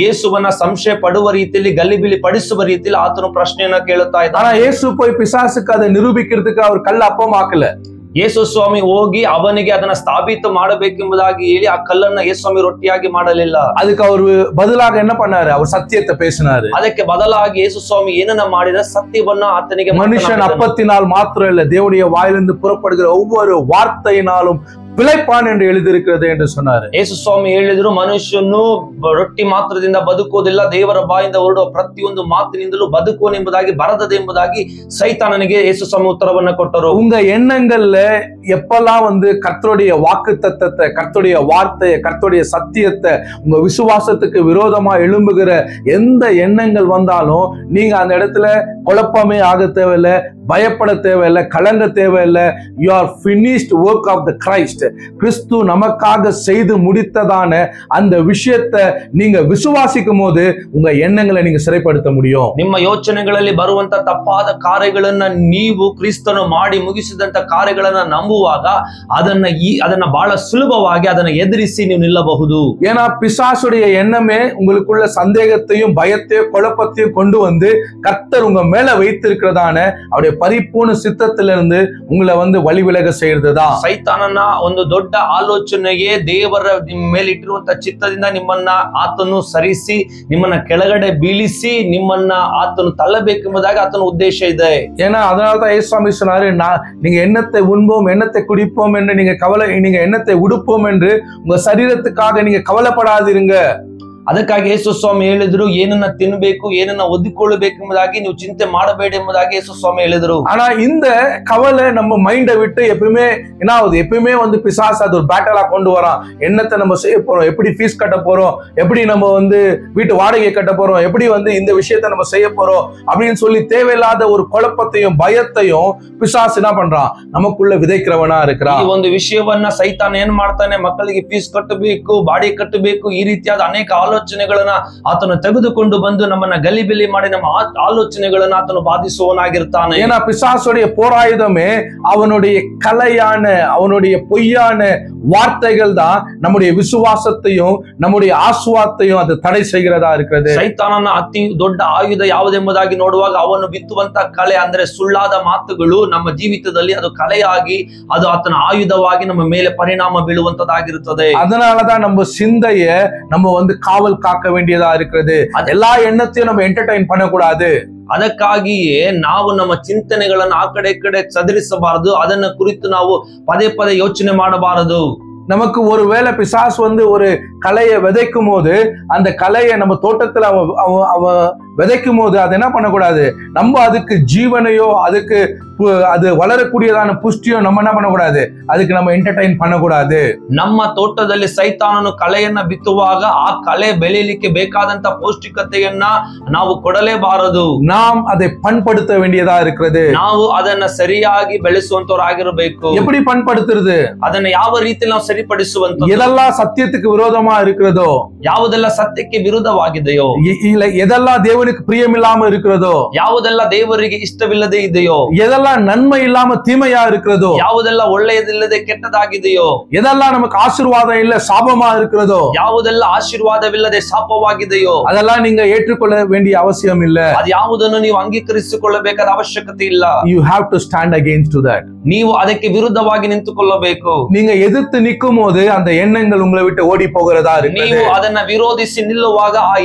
ಯೇಸುವನ್ನ ಸಂಶಯ ಪಡುವ ರೀತಿಯಲ್ಲಿ, ಗಲಿಬಿಲಿ ಪಡಿಸುವ ರೀತಿಯಲ್ಲಿ ಆತನು ಪ್ರಶ್ನೆಯನ್ನ ಕೇಳುತ್ತಾ ಇದ್ದ. ஆனா இயேசு போய் பிசாசுக்கு அதை நிரூபிக்கிறதுக்கு அவர் கல்ல அப்பமாக்கல. ಯೇಸು ಸ್ವಾಮಿ ಹೋಗಿ ಅವನಿಗೆ ಅದನ್ನ ಸ್ಥಾಪಿತ ಮಾಡಬೇಕೆಂಬುದಾಗಿ ಹೇಳಿ ಆ ಕಲ್ಲನ್ನ ಯೇಸು ಸ್ವಾಮಿ ರೊಟ್ಟಿಯಾಗಿ ಮಾಡಲಿಲ್ಲ. அதுக்கு அவர் பதிலாக என்ன பண்ணாரு, அவர் சத்தியத்தை பேசினாரு. ಅದಕ್ಕೆ ಬದಲಾಗಿ ಯೇಸು ಸ್ವಾಮಿ ಏನನ್ನ ಮಾಡಿದ, ಸತ್ಯವನ್ನ ಆತನಿಗೆ. மனுஷன் அப்பத்தினால் மாத்திரம் இல்ல, தேவனுடைய வாயிலிருந்து புறப்படுகிற ஒவ்வொரு வார்த்தையினாலும் பிழைப்பான் என்று எழுதியிருக்கிறது என்று சொன்னாரு. ಯೇಸು ಸ್ವಾಮಿ ಹೇಳಿದ್ರು, ಮನುಷ್ಯನು ರೊಟ್ಟಿ ಮಾತ್ರದಿಂದ ಬದುಕುವುದಿಲ್ಲ, ದೇವರ ಬಾಯಿಂದ ಹೊರಡುವ ಪ್ರತಿಯೊಂದು ಮಾತಿನಿಂದಲೂ ಬದುಕುವನೆಂಬುದಾಗಿ ಬರೆದದೆ ಎಂಬುದಾಗಿ ಸೈತಾನನಿಗೆ ಯೇಸು ಸ್ವಾಮಿ ಉತ್ತರವನ್ನ ಕೊಟ್ಟರು. உங்க எண்ணங்கள்ல எப்பெல்லாம் கர்த்தருடைய வாக்கு தத்தத்தை, கர்த்தருடைய வார்த்தையை, கர்த்தருடைய சத்தியத்தை, உங்க விசுவாசத்துக்கு விரோதமா எழும்புகிற எந்த எண்ணங்கள் வந்தாலும் நீங்க அந்த இடத்துல குழப்பமே ஆக தேவையில்லை, பயப்பட தேவையில்லை, கலங்க தேவையில்லை. You are finished work of the Christ. கிறிஸ்து நமக்காக செய்து முடித்ததான அந்த விஷயத்தை நீங்க விசுவாசிக்கும் போது உங்க எண்ணங்களை நீங்க சிறைப்படுத்த முடியும். ನಿಮ್ಮ ಯೋಚನೆಗಳಲ್ಲಿ ಬರುವಂತ ತಪ್ಪಾದ ಕಾರ್ಯಗಳನ್ನ ನೀವು ಕ್ರಿಸ್ತನು ಮಾಡಿ ಮುಗಿಸಿದಂತ ಕಾರ್ಯಗಳನ್ನ ನಂಬುವಾಗ ಅದನ್ನ ಬಹಳ ಸುಲಭವಾಗಿ ಅದನ್ನ ಎದುರಿಸಿ ನೀವು ನಿಲ್ಲಬಹುದು. ஏன்னா பிசாசுடைய எண்ணமே உங்களுக்குள்ள சந்தேகத்தையும் பயத்தையும் குழப்பத்தையும் கொண்டு வந்து கர்த்தர் உங்க மேல வைத்திருக்கிறதான அவருடைய பரிபூர்ண சித்தத்திலிருந்து உங்களை வழி விலக செய்யறதுதான். ಸೈತಾನನ ಒಂದು ದೊಡ್ಡ ಆಲೋಚನೆಗೆ ದೇವರ ಮೇಲೆ ಇಟ್ಟಿರುವಂತ ಚಿತ್ತದಿಂದ ನಿಮ್ಮನ್ನ ಆತನು ಸರಿಸಿ ನಿಮ್ಮನ್ನ ಕೆಳಗಡೆ ಬೀಳಿಸಿ ನಿಮ್ಮನ್ನ ಆತನು ತಳ್ಳಬೇಕೆಂಬುದಾಗಿ ಆತನ ಉದ್ದೇಶ ಇದೆ. ஏன்னா அதனாலதான் இயேசுசாமி சொன்னாரு, நீங்க எண்ணத்தை உண்போம், எண்ணத்தை குடிப்போம் என்று நீங்க எண்ணத்தை உடுப்போம் என்று உங்க சரீரத்துக்காக நீங்க கவலைப்படாதிருங்க. ಅದಕ್ಕಾಗಿ ಯೇಸು ಸ್ವಾಮಿ ಹೇಳಿದ್ರು, ಏನನ್ನ ತಿನ್ಬೇಕು, ಏನನ್ನ ಒದ್ದಿಕೊಳ್ಳಬೇಕೆಂಬುದಾಗಿ ನೀವು ಚಿಂತೆ ಮಾಡಬೇಡಿ ಎಂಬುದಾಗಿ ಯೇಸು ಸ್ವಾಮಿ ಹೇಳಿದ್ರು. ஆனா இந்த கவலை நம்ம மைண்டை விட்டு எப்பவுமே என்ன ஆகுது, எப்பவுமே பிசாசு அது ஒரு பேட்டலா கொண்டு வரான். என்னத்தை நம்ம செய்ய போறோம், எப்படி ஃபீஸ் கட்ட போறோம், எப்படி நம்ம வீட்டு வாடகை கட்ட போறோம், எப்படி இந்த விஷயத்தை நம்ம செய்ய போறோம் அப்படின்னு சொல்லி தேவையில்லாத ஒரு குழப்பத்தையும் பயத்தையும் பிசாசு என்ன பண்றான், நமக்குள்ள விதைக்கிறவனா இருக்கிறான். ಈ ಒಂದು ವಿಷಯವನ್ನ ಸೈತಾನ ಏನ್ ಮಾಡ್ತಾನೆ, ಮಕ್ಕಳಿಗೆ ಫೀಸ್ ಕಟ್ಟಬೇಕು, ಬಾಡಿಗೆ ಕಟ್ಟಬೇಕು, ಈ ರೀತಿಯಾದ ಅನೇಕ ಆಲೋಚನೆಗಳನ್ನ ಆತನು ತೆಗೆದುಕೊಂಡು ಬಂದು ನಮ್ಮನ್ನ ಗಲಿಬಿಲಿ ಮಾಡಿ ನಮ್ಮ ಆಲೋಚನೆಗಳನ್ನ ಆತನು ಬಾಧಿಸುವವನಾಗಿರ್ತಾನೆ. ஏன்னா பிசாசுடைய போராயுதமே அவனுடைய கலையான, அவனுடைய பொய்யான வார்த்தைகள் தான் நம்முடைய விசுவாசத்தையும் நம்முடைய ஆசுவாத்தையும் அது தடை செய்கிறதா இருக்கிறது. ಸೈತಾನನ ಅತಿ ದೊಡ್ಡ ಆಯುಧ ಯಾವುದೆಂಬುದಾಗಿ ನೋಡುವಾಗ ಅವನು ಬಿತ್ತುವಂತ ಕಲೆ ಅಂದ್ರೆ ಸುಳ್ಳಾದ ಮಾತುಗಳು ನಮ್ಮ ಜೀವಿತದಲ್ಲಿ ಅದು ಕಲೆಯಾಗಿ ಅದು ಆತನ ಆಯುಧವಾಗಿ ನಮ್ಮ ಮೇಲೆ ಪರಿಣಾಮ ಬೀಳುವಂತದಾಗಿರುತ್ತದೆ. அதனாலதான் நம்ம சிந்தைய நம்ம காவல் காக்க வேண்டியதா இருக்கிறது. எல்லா எண்ணத்தையும் நம்ம என்டர்டைன் பண்ணக்கூடாது. ಅದಕ್ಕಾಗಿಯೇ ನಾವು ನಮ್ಮ ಚಿಂತನೆಗಳನ್ನು ಆ ಕಡೆ ಈ ಕಡೆ ಚದರಿಸಬಾರದು. ಅದನ್ನ ಕುರಿತು ನಾವು ಪದೇ ಪದೇ ಯೋಚನೆ ಮಾಡಬಾರದು. நமக்கு ஒருவேளை பிசாசு ஒரு கலையை விதைக்கும் போது அந்த கலையை நம்ம தோட்டத்துல அவ விதைக்கும் போது அது என்ன பண்ணக்கூடாது, நம்ம அதுக்கு ஜீவனையோ அதுக்கு அது வளரக்கூடியதான புஷ்டியோ நம்ம என்ன பண்ணக்கூடாது, அதுக்கு நம்ம என்டர்டைன் பண்ணக்கூடாது. ನಮ್ಮ ತೋಟದಲ್ಲಿ ಸೈತಾನನು ಕಲೆಯನ್ನ ಬಿತ್ತುವಾಗ ಆ ಕಲೆ ಬೆಳೆಯಲಿಕ್ಕೆ ಬೇಕಾದಂತ ಪೌಷ್ಟಿಕತೆಯನ್ನ ನಾವು ಕೊಡಲೇಬಾರದು. நாம் அதை பண்படுத்த வேண்டியதா இருக்கிறது. ನಾವು ಅದನ್ನ ಸರಿಯಾಗಿ ಬೆಳೆಸುವಂತವರಾಗಿರಬೇಕು. எப்படி பண்படுத்துறது, ಅದನ್ನ ಯಾವ ರೀತಿಯಲ್ಲಿ ನಾವು ಸರಿಪಡಿಸುವಂತ, எதெல்லாம் சத்தியத்துக்கு விரோதமா இருக்கிறதோ, ಯಾವುದೆಲ್ಲ ಸತ್ಯಕ್ಕೆ ವಿರುದ್ಧವಾಗಿದೆಯೋ, இல்ல எதெல்லாம் தேவனுக்கு பிரியமில்லாம இருக்கிறதோ, ಯಾವುದೆಲ್ಲ ದೇವರಿಗೆ ಇಷ್ಟವಿಲ್ಲದೆ ಇದೆಯೋ, எதெல்லாம் நன்மை இல்லாம தீமையா இருக்கிறதோ, ಯಾವುದೆಲ್ಲ ಒಳ್ಳೆಯದಿಲ್ಲದೆ ಕೆಟ್ಟದಾಗಿದೆಯೋ, எதெல்லாம் நமக்கு ஆசீர்வாதம் இல்ல சாபமா இருக்கிறதோ, ಯಾವುದೆಲ್ಲ ಆಶೀರ್ವಾದವಿಲ್ಲದೆ ಶಾಪವಾಗಿದೆಯೋ, அதெல்லாம் நீங்க ஏற்றுக்கொள்ள வேண்டிய அவசியம் இல்ல. ಅದು ಯಾವುದನ್ನು ನೀವು ಅಂಗೀಕರಿಸಿಕೊಳ್ಳಬೇಕಾದ ಅವಶ್ಯಕತೆ ಇಲ್ಲ. You have to stand against to that. ನೀವು ಅದಕ್ಕೆ ವಿರುದ್ಧವಾಗಿ ನಿಂತುಕೊಳ್ಳಬೇಕು. நீங்க எதிர்த்து நிற்கும் போது அந்த எண்ணங்கள் உங்களை விட்டு ஓடி போகிறதா இருக்கு. ನೀವು ಅದನ್ನ ವಿರೋಧಿಸಿ ನಿಲ್ಲುವಾಗ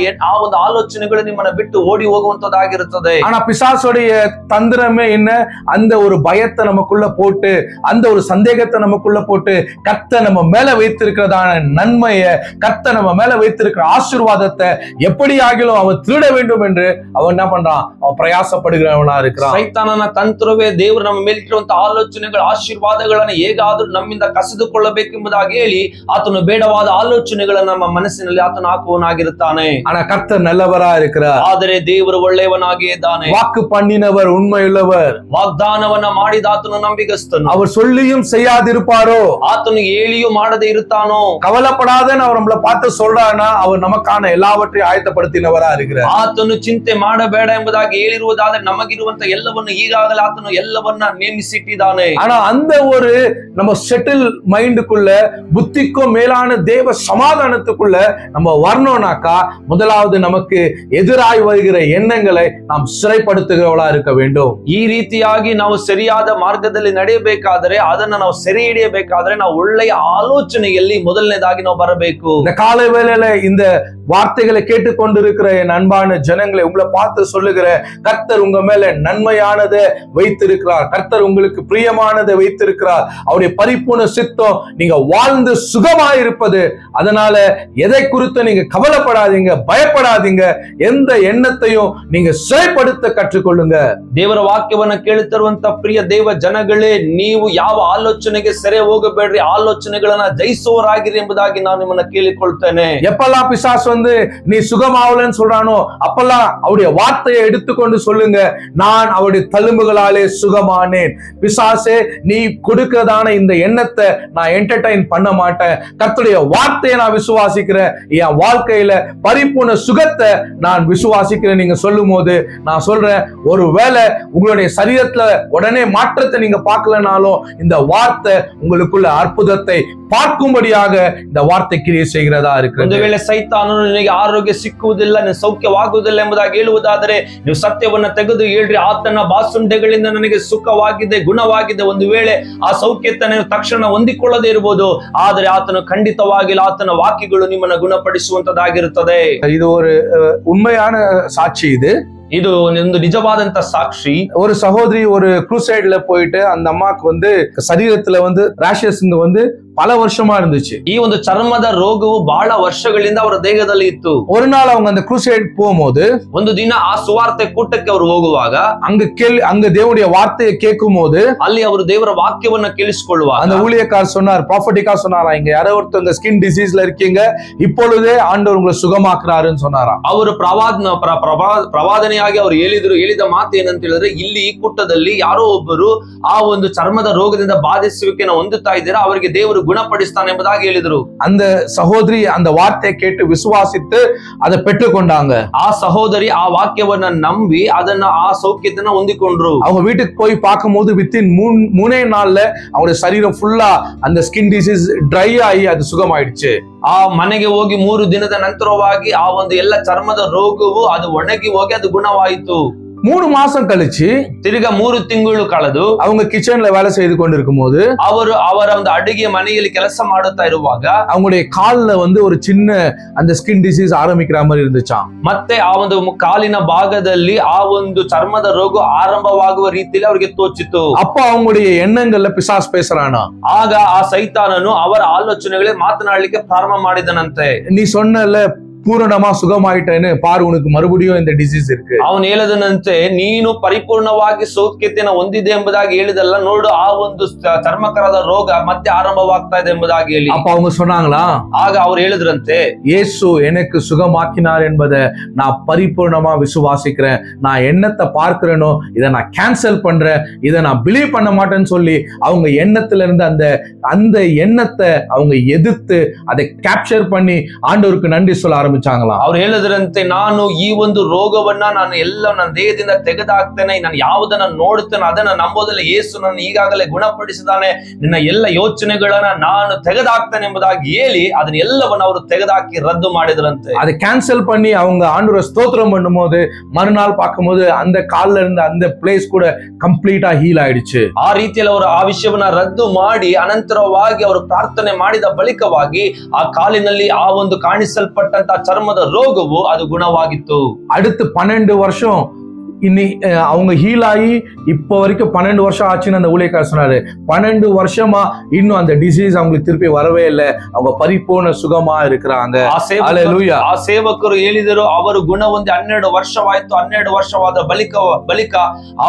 ಆ ಒಂದು ಆಲೋಚನೆಗಳು ನಿಮ್ಮನ್ನ ಬಿಟ್ಟು ಓಡಿ ಹೋಗುವಂತದ್ದಾಗಿರುತ್ತದೆ. ஆனா பிசாசுடைய தந்திரமே என்ன, அந்த ஒரு பயத்தை நமக்குள்ள போட்டு, அந்த ஒரு சந்தேகத்தை நமக்குள்ள போட்டு, கர்த்தர் நம்ம மேல வைத்திருக்கிறதான நன்மையை, கர்த்தர் நம்ம மேல வைத்திருக்கிற ஆசீர்வாதத்தை எப்படி ஆகிலும் அவன் திருட வேண்டும் என்று அவன் என்ன பண்றான், அவன் பிரயாசப்படுகிறவனா இருக்கிறான். ಸೈತಾನನ ತಂತ್ರವೇ ದೇವರು ನಮ್ಮ ಮೇಲಿಟ್ಟಿರುವಂತ ಆಲೋಚನೆಗಳ ಆಶೀರ್ವಾದಗಳನ್ನು ಹೇಗಾದ್ರೂ ನಮ್ಮಿಂದ ಕಸಿದುಕೊಳ್ಳಬೇಕೆಂಬುದಾಗಿ ಹೇಳಿ ಆತನು ಬೇಡವಾದ ಆಲೋಚನೆಗಳನ್ನು ನಮ್ಮ ಮನಸ್ಸಿನಲ್ಲಿ ಆತನು ಹಾಕುವನಾಗಿರುತ್ತಾನೆ. ஆனா கர்த்தர் நல்லவரா இருக்கிறார். ಆದರೆ ದೇವರು ಒಳ್ಳೆಯವನಾಗಿ ಇದ್ದಾನೆ. வாக்கு பண்ணினவர் உண்மையுள்ளவர். ವಾಗ್ದಾನವನ್ನ ಮಾಡಿದ ಆತನು ನಂಬಿಗಸ್ತನು. அவர் சொல்லியும் செய்யாதிருப்பாரோ, ಆತನು ಹೇಳಿಯೂ ಮಾಡದೆ ಇರುತ್ತಾನೋ. கவலைப்படாதன்னு அவர் நம்மளை பார்த்து சொல்றாருன்னா அவர் நமக்கான எல்லாவற்றையும் ஆயத்தப்படுத்தினவரா இருக்கிறார். ಆತನು ಚಿಂತೆ ಮಾಡಬೇಡ ಎಂಬುದಾಗಿ ಹೇಳಿರುವುದಾದ್ರೆ ನಮಗಿರುವಂತ ಎಲ್ಲವನ್ನು ಈಗಾಗಲೇ ಆತನು ಎಲ್ಲವನ್ನ ನೇಮಿಸಿಟ್ಟಿದ್ದಾನೆ. ஆனா அந்த ஒரு நம்ம செட்டில் மைண்டுக்குள்ள, புத்திக்கும் மேலான தேவ சமாதானத்துக்குள்ள நம்ம வரணும்னாக்கா முதலாவது நமக்கு எதிராய் வருகிற எண்ணங்களை நாம் சிறைப்படுத்துகிறவளா இருக்க வேண்டும். ಈ ರೀತಿಯಾಗಿ ನಾವು ಸರಿಯಾದ ಮಾರ್ಗದಲ್ಲಿ ನಡೆಯಬೇಕಾದರೆ, ಅದನ್ನ ನಾವು ಸೆರೆ ಹಿಡಿಯಬೇಕಾದ್ರೆ ನಾವು ಒಳ್ಳೆಯ ಆಲೋಚನೆಯಲ್ಲಿ ಮೊದಲನೇದಾಗಿ ನಾವು ಬರಬೇಕು. இந்த காலை வேளையில இந்த வார்த்தைகளை கேட்டுக்கொண்டிருக்கிற என் அன்பான ஜனங்களை உங்களை பார்த்து சொல்லுகிற, கர்த்தர் உங்க மேல நன்மையானதை வைத்திருக்கிறார். கர்த்தர் உங்களுக்கு பிரிய பிரியமானதை வைத்திருக்கிறார். அவருடைய பரிபூர்ண சித்தம் நீங்க வாழ்ந்து சுகமாயிருப்பது. அதனால எதை குறித்து நீங்க கவலைப்படாதீங்க, பயப்படாதீங்க. எந்த எண்ணத்தையும் நீங்க செயல்படுத்த ಕಟ್ಟುಕೊಳ್ಳುங்க. ದೇವರ ವಾಕ್ಯವನ್ನ ಕೇಳುತ್ತಿರುವಂತ ಪ್ರಿಯ ದೇವ ಜನಗಳೇ, ನೀವು ಯಾವ ಆಲೋಚನೆಗೆ ಸೆರೆ ಹೋಗಬೇಡ್ರಿ, ಆಲೋಚನೆಗಳನ್ನ ಜಯಿಸುವವರಾಗಿರಿ ಎಂಬುದಾಗಿ ನಾನು ನಿಮ್ಮನ್ನ ಕೇಳಿಕೊಳ್ತೇನೆ. எப்பெல்லாம் பிசாசு நீ சுகமாவலன்னு சொல்றானோ அப்பெல்லாம் அவருடைய வார்த்தையை எடுத்துக்கொண்டு சொல்லுங்க, நான் அவருடைய தழும்புகளாலே சுகமானேன். பிசாசே, நீ கொடுக்கிறதான இந்த எண்ணத்தை நான் என்டர்டைன் பண்ண மாட்டேன். கர்த்தருடைய வார்த்தையை நான் விசுவாசிக்கிறேன். என் வாழ்க்கையில பரிபூர்ண சுகத்தை நான் விசுவாசிக்கிறேன். நீங்க சொல்லும் போது நான் சொல்றேன், ஒருவேளை உங்களுடைய சரீரத்துல உடனே மாற்றத்தை நீங்க பார்க்கலனாலும் இந்த வார்த்தை உங்களுக்குள்ள அற்புதத்தை பார்க்கும்படியாக இந்த வார்த்தை கிரியை செய்கிறதா இருக்கு. ಒಂದು ವೇಳೆ ಸೈತಾನನು ನಿನಗೆ ಆರೋಗ್ಯ ಸಿಕ್ಕುವುದಿಲ್ಲ, ನೀನು ಸೌಖ್ಯವಾಗುವುದಿಲ್ಲ ಎಂಬುದಾಗಿ ಹೇಳುವುದಾದರೆ ನೀವು ಸತ್ಯವನ್ನ ತೆಗೆದು ಹೇಳ್ರಿ, ಆತನ ಬಾಸುಂಡೆಗಳಿಂದ ನನಗೆ ಸುಖವಾಗಿದೆ, ಗುಣವಾಗಿದೆ. ಒಂದು ವೇಳೆ ಆ ಸೌಖ್ಯತೆ ನೀವು ತಕ್ಷಣ ಹೊಂದಿಕೊಳ್ಳದೇ ಇರಬಹುದು, ಆದರೆ ಆತನು ಖಂಡಿತವಾಗಿ ಆತನ ವಾಕ್ಯಗಳು ನಿಮ್ಮನ್ನು ಗುಣಪಡಿಸುವಂತದ್ದಾಗಿರುತ್ತದೆ. ಇದು ஒரு உண்மையான சாட்சி. ಇದು ಒಂದು ನಿಜವಾದಂತ ಸಾಕ್ಷಿ. ஒரு சகோதரி ஒரு க்ரூசைட்ல போயிட்டு அந்த அம்மாக்கு சரீரத்துல ராஷஸ் பல வருஷமா இருந்துச்சு. ಈ ಒಂದು ಚರ್ಮದ ರೋಗವು ಬಹಳ ವರ್ಷಗಳಿಂದ ಅವರ ದೇಹದಲ್ಲಿ ಇತ್ತು. ஒரு நாள் அவங்க அந்த க்ரூசைட் போகும்போது, ಒಂದು ದಿನ ಆ ಸುವಾರ್ತೆ ಕೂಟಕ್ಕೆ ಅವರು ಹೋಗುವಾಗ அங்க தேவனுடைய வார்த்தையை கேட்கும் போது, ಅಲ್ಲಿ ಅವರು ದೇವರ ವಾಕ್ಯವನ್ನ ಕೇಳಿಸಿಕೊಳ್ಳುವಾಗ அந்த ஊழியக்காரர் சொன்னார், ப்ராஃபட்டிக்கா சொன்னாரா, இங்க யாரோ ஒருத்தங்க ஸ்கின் டிசீஸ்ல இருக்கீங்க, இப்பொழுதே ஆண்டவர் உங்களை சுகமாக்குறாருன்னு சொன்னாராம். ಅವರು ಪ್ರವಾದನೆಯಾಗಿ ಅವರು ಹೇಳಿದ ಮಾತು ಏನಂತ ಹೇಳಿದ್ರೆ, ಇಲ್ಲಿ ಈ ಕೂಟದಲ್ಲಿ ಯಾರೋ ಒಬ್ಬರು ಆ ಒಂದು ಚರ್ಮದ ರೋಗದಿಂದ ಬಾಧಿಸುವಿಕೆಯನ್ನು ಹೊಂದುತ್ತಾ ಇದ್ದೀರಾ, ಅವರಿಗೆ ದೇವರು குணப்படுத்தானே என்பதாக எழுதுரு. அந்த சகோதரி அந்த வார்த்தையை கேட்டு விசுவாசித்து அதை பெற்றுக்கொண்டாங்க. ಆ ಸಹೋದರಿ ಆ ವಾಕ್ಯವನ್ನ ನಂಬಿ ಅದನ್ನ ಆ ಸೌಖ್ಯತನ ಹೊಂದಿಕೊಂಡ್ರು. அவங்க வீட்டுக்கு போய் பார்க்கும்போது வித்தின் 3 நாள்ல அவங்களுடைய சரீரம் ஃபுல்லா அந்த ஸ்கின் டிசீஸ் ட்ரை ஆகி அது சுகமாயிடுச்சு. ಆ ಮನೆಗೆ ಹೋಗಿ 3 ದಿನದ ನಂತರವಾಗಿ ಆ ಒಂದು ಎಲ್ಲ ಚರ್ಮದ ರೋಗವು ಅದು ಒಣಗಿ ಹೋಗಿ ಅದು ಗುಣವಾಯಿತು. 3 மாசம் கழிச்சு ತಿರುಗ 3 ತಿಂಗಳು ಕಳೆದು அவங்க கிச்சன்ல வேலை செய்து கொண்டிருக்கும் போது, ಅವರ ಒಂದು ಅಡುಗೆ ಮನೆಯಲ್ಲಿ ಕೆಲಸ ಮಾಡುತ್ತಾ ಇರುವಾಗ அவங்களுடைய கால்ல ஒரு சின்ன அந்த ஸ்கின் டிசீஸ் ஆரம்பிக்கிற மாதிரி இருந்துச்சாம். ಮತ್ತೆ ಆ ಒಂದು ಕಾಲಿನ ಭಾಗದಲ್ಲಿ ಆ ಒಂದು ಚರ್ಮದ ರೋಗ ಆರಂಭವಾಗುವ ರೀತಿಯಲ್ಲಿ ಅವರಿಗೆ ತೋಚಿತು. அப்ப அவங்களுடைய எண்ணங்கள்ல பிசாசு பேசுறானா. ಆಗ ಆ ಸೈತಾನನು ಅವರ ಆಲೋಚನೆಗಳೇ ಮಾತನಾಡಲಿಕ್ಕೆ ಪ್ರಾರಂಭ ಮಾಡಿದನಂತೆ. நீ சொன்னல பூரணமா சுகமாயிட்டேன்னு பாரு, உனக்கு மறுபடியும் இந்த டிசீஸ் இருக்கு. ಅವನು ಹೇಳದನಂತೆ, ನೀನು ಪರಿಪೂರ್ಣವಾಗಿ ಸೌಖ್ಯತೆಯನ್ನು ಹೊಂದಿದೆ ಎಂಬುದಾಗಿ ಹೇಳಿದಲ್ಲ, ನೋಡು ಆ ಒಂದು ಚರ್ಮಕರದ ರೋಗ ಮತ್ತೆ ಆರಂಭವಾಗ್ತಾ ಇದೆ ಎಂಬುದಾಗಿ ಹೇಳಿ. அப்ப அவங்க சொன்னாங்களா, ಆಗ ಅವ್ರು ಹೇಳಿದ್ರಂತೆ, இயேசு எனக்கு சுகமாக்கினார் என்பதை நான் பரிபூர்ணமா விசுவாசிக்கிறேன். நான் எண்ணத்தை பார்க்கிறேனோ இதை நான் கேன்சல் பண்றேன், இதை நான் பிலீவ் பண்ண மாட்டேன்னு சொல்லி அவங்க எண்ணத்துல இருந்து அந்த எண்ணத்தை அவங்க எதிர்த்து அதை கேப்சர் பண்ணி ஆண்டவருக்கு நன்றி சொல்ல ஆரம்பிச்சாங்க. ಅವ್ರು ಹೇಳಿದ್ರಂತೆ, ನಾನು ಈ ಒಂದು ರೋಗವನ್ನ ನಾನು ಎಲ್ಲ ನನ್ನ ದೇಹದಿಂದ ತೆಗೆದಾಕ್ತೇನೆ, ನಾನು ಯಾವುದನ್ನ ನೋಡುತ್ತೇನೆ ಅದನ್ನ ನಂಬೋದಿಲ್ಲ, ಯೇಸು ನನ್ನ ಈಗಾಗಲೇ ಗುಣಪಡಿಸಿದಾನೆ, ನಿನ್ನ ಎಲ್ಲ ಯೋಚನೆಗಳನ್ನ ನಾನು ತೆಗೆದಾಕ್ತೇನೆ ಎಂಬುದಾಗಿ ಹೇಳಿ ಅದನ್ನ ಎಲ್ಲವನ್ನ ಅವರು ತೆಗೆದಾಕಿ ರದ್ದು ಮಾಡಿದ್ರಂತೆ. அதை கேன்சல் பண்ணி அவங்க ஆண்டவரை ஸ்தோத்திரம் பண்ணும்போது மறுநாள் பார்க்கும்போது அந்த கால்ல இருந்த அந்த பிளேஸ் கூட கம்ப்ளீட்டா ஹீல் ஆயிடுச்சு. ಆ ರೀತಿಯಲ್ಲಿ ಅವರು ಆ ವಿಷಯವನ್ನ ರದ್ದು ಮಾಡಿ ಅನಂತರವಾಗಿ ಅವರು ಪ್ರಾರ್ಥನೆ ಮಾಡಿದ ಬಳಿಕವಾಗಿ ಆ ಕಾಲಿನಲ್ಲಿ ಆ ಒಂದು ಕಾಣಿಸಲ್ಪಟ್ಟಂತ ಚರ್ಮದ ರೋಗವು ಅದು ಗುಣವಾಗಿತ್ತು. அடுத்து 12 வருஷம் அவங்க ஹீல் ஆகி இப்போ வரைக்கும் 12 வருஷம் ஆச்சுன்னு அந்த ஊழியக்காரர் சொன்னாரு. 12 வருஷமா இன்னும் அந்த டிசீஸ் அவங்களுக்கு திருப்பி வரவே இல்லை, அவங்க பரிபூர்ண சுகமா இருக்கிறாங்க. ಆ ಸೇವಕರು ಹೇಳಿದರು, ಅವರು ಗುಣ ಹೊಂದಿ 12 ವರ್ಷವಾಯ್ತು. 12 ವರ್ಷವಾದ ಬಳಿಕ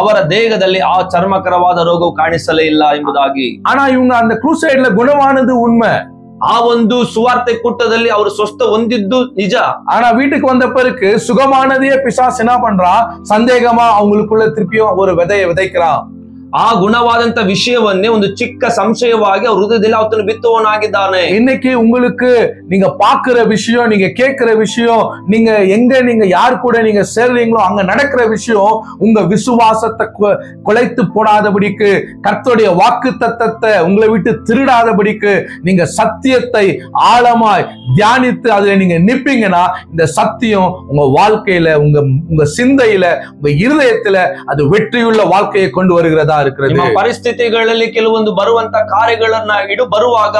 ಅವರ ದೇಹದಲ್ಲಿ ಆ ಚರ್ಮಕರವಾದ ರೋಗವು ಕಾಣಿಸಲೇ ಇಲ್ಲ ಎಂಬುದಾಗಿ. ஆனா இவங்க அந்த க்ரூசைட்ல குணமானது உண்மை. ಆ ಒಂದು ಸುವಾರ್ತೆ ಕೂಟದಲ್ಲಿ ಅವರು ಸ್ವಸ್ಥ ಹೊಂದಿದ್ದು ನಿಜ. ஆனா வீட்டுக்கு வந்த பிறகு சுகமானதையே பிசாசு என்ன பண்றான், சந்தேகமா அவங்களுக்குள்ள திருப்பியும் ஒரு விதையை விதைக்கிறான். ಆ ಗುಣವಾದಂತ ವಿಷಯವನ್ನೇ ಒಂದು ಚಿಕ್ಕ ಸಂಶಯವಾಗಿ ಅವ್ರ ಹೃದಯದಲ್ಲಿ ಅವತ್ತನ್ನು ಬಿತ್ತುವವನಾಗಿದ್ದಾನೆ. இன்னைக்கு உங்களுக்கு நீங்க பாக்குற விஷயம், நீங்க கேட்கிற விஷயம், நீங்க யார் கூட நீங்க சேர்றீங்களோ அங்க நடக்கிற விஷயம் உங்க விசுவாசத்தை குலைத்து போடாதபடிக்கு, கர்த்தருடைய வாக்கு தத்தத்தை உங்களை விட்டு திருடாதபடிக்கு நீங்க சத்தியத்தை ஆழமாய் தியானித்து அதுல நீங்க நிப்பீங்கன்னா இந்த சத்தியம் உங்க வாழ்க்கையில உங்க சிந்தையில உங்க இருதயத்துல அது வெற்றியுள்ள வாழ்க்கையை கொண்டு வருகிறதா சொல்லுகிறதா இருக்கிறது. ನಿಮ್ಮ ಪರಿಸ್ಥಿತಿಗಳಲ್ಲಿ ಕೆಲವೊಂದು ಬರುವಂತ ಕಾರ್ಯಗಳನ್ನ ಬರುವಾಗ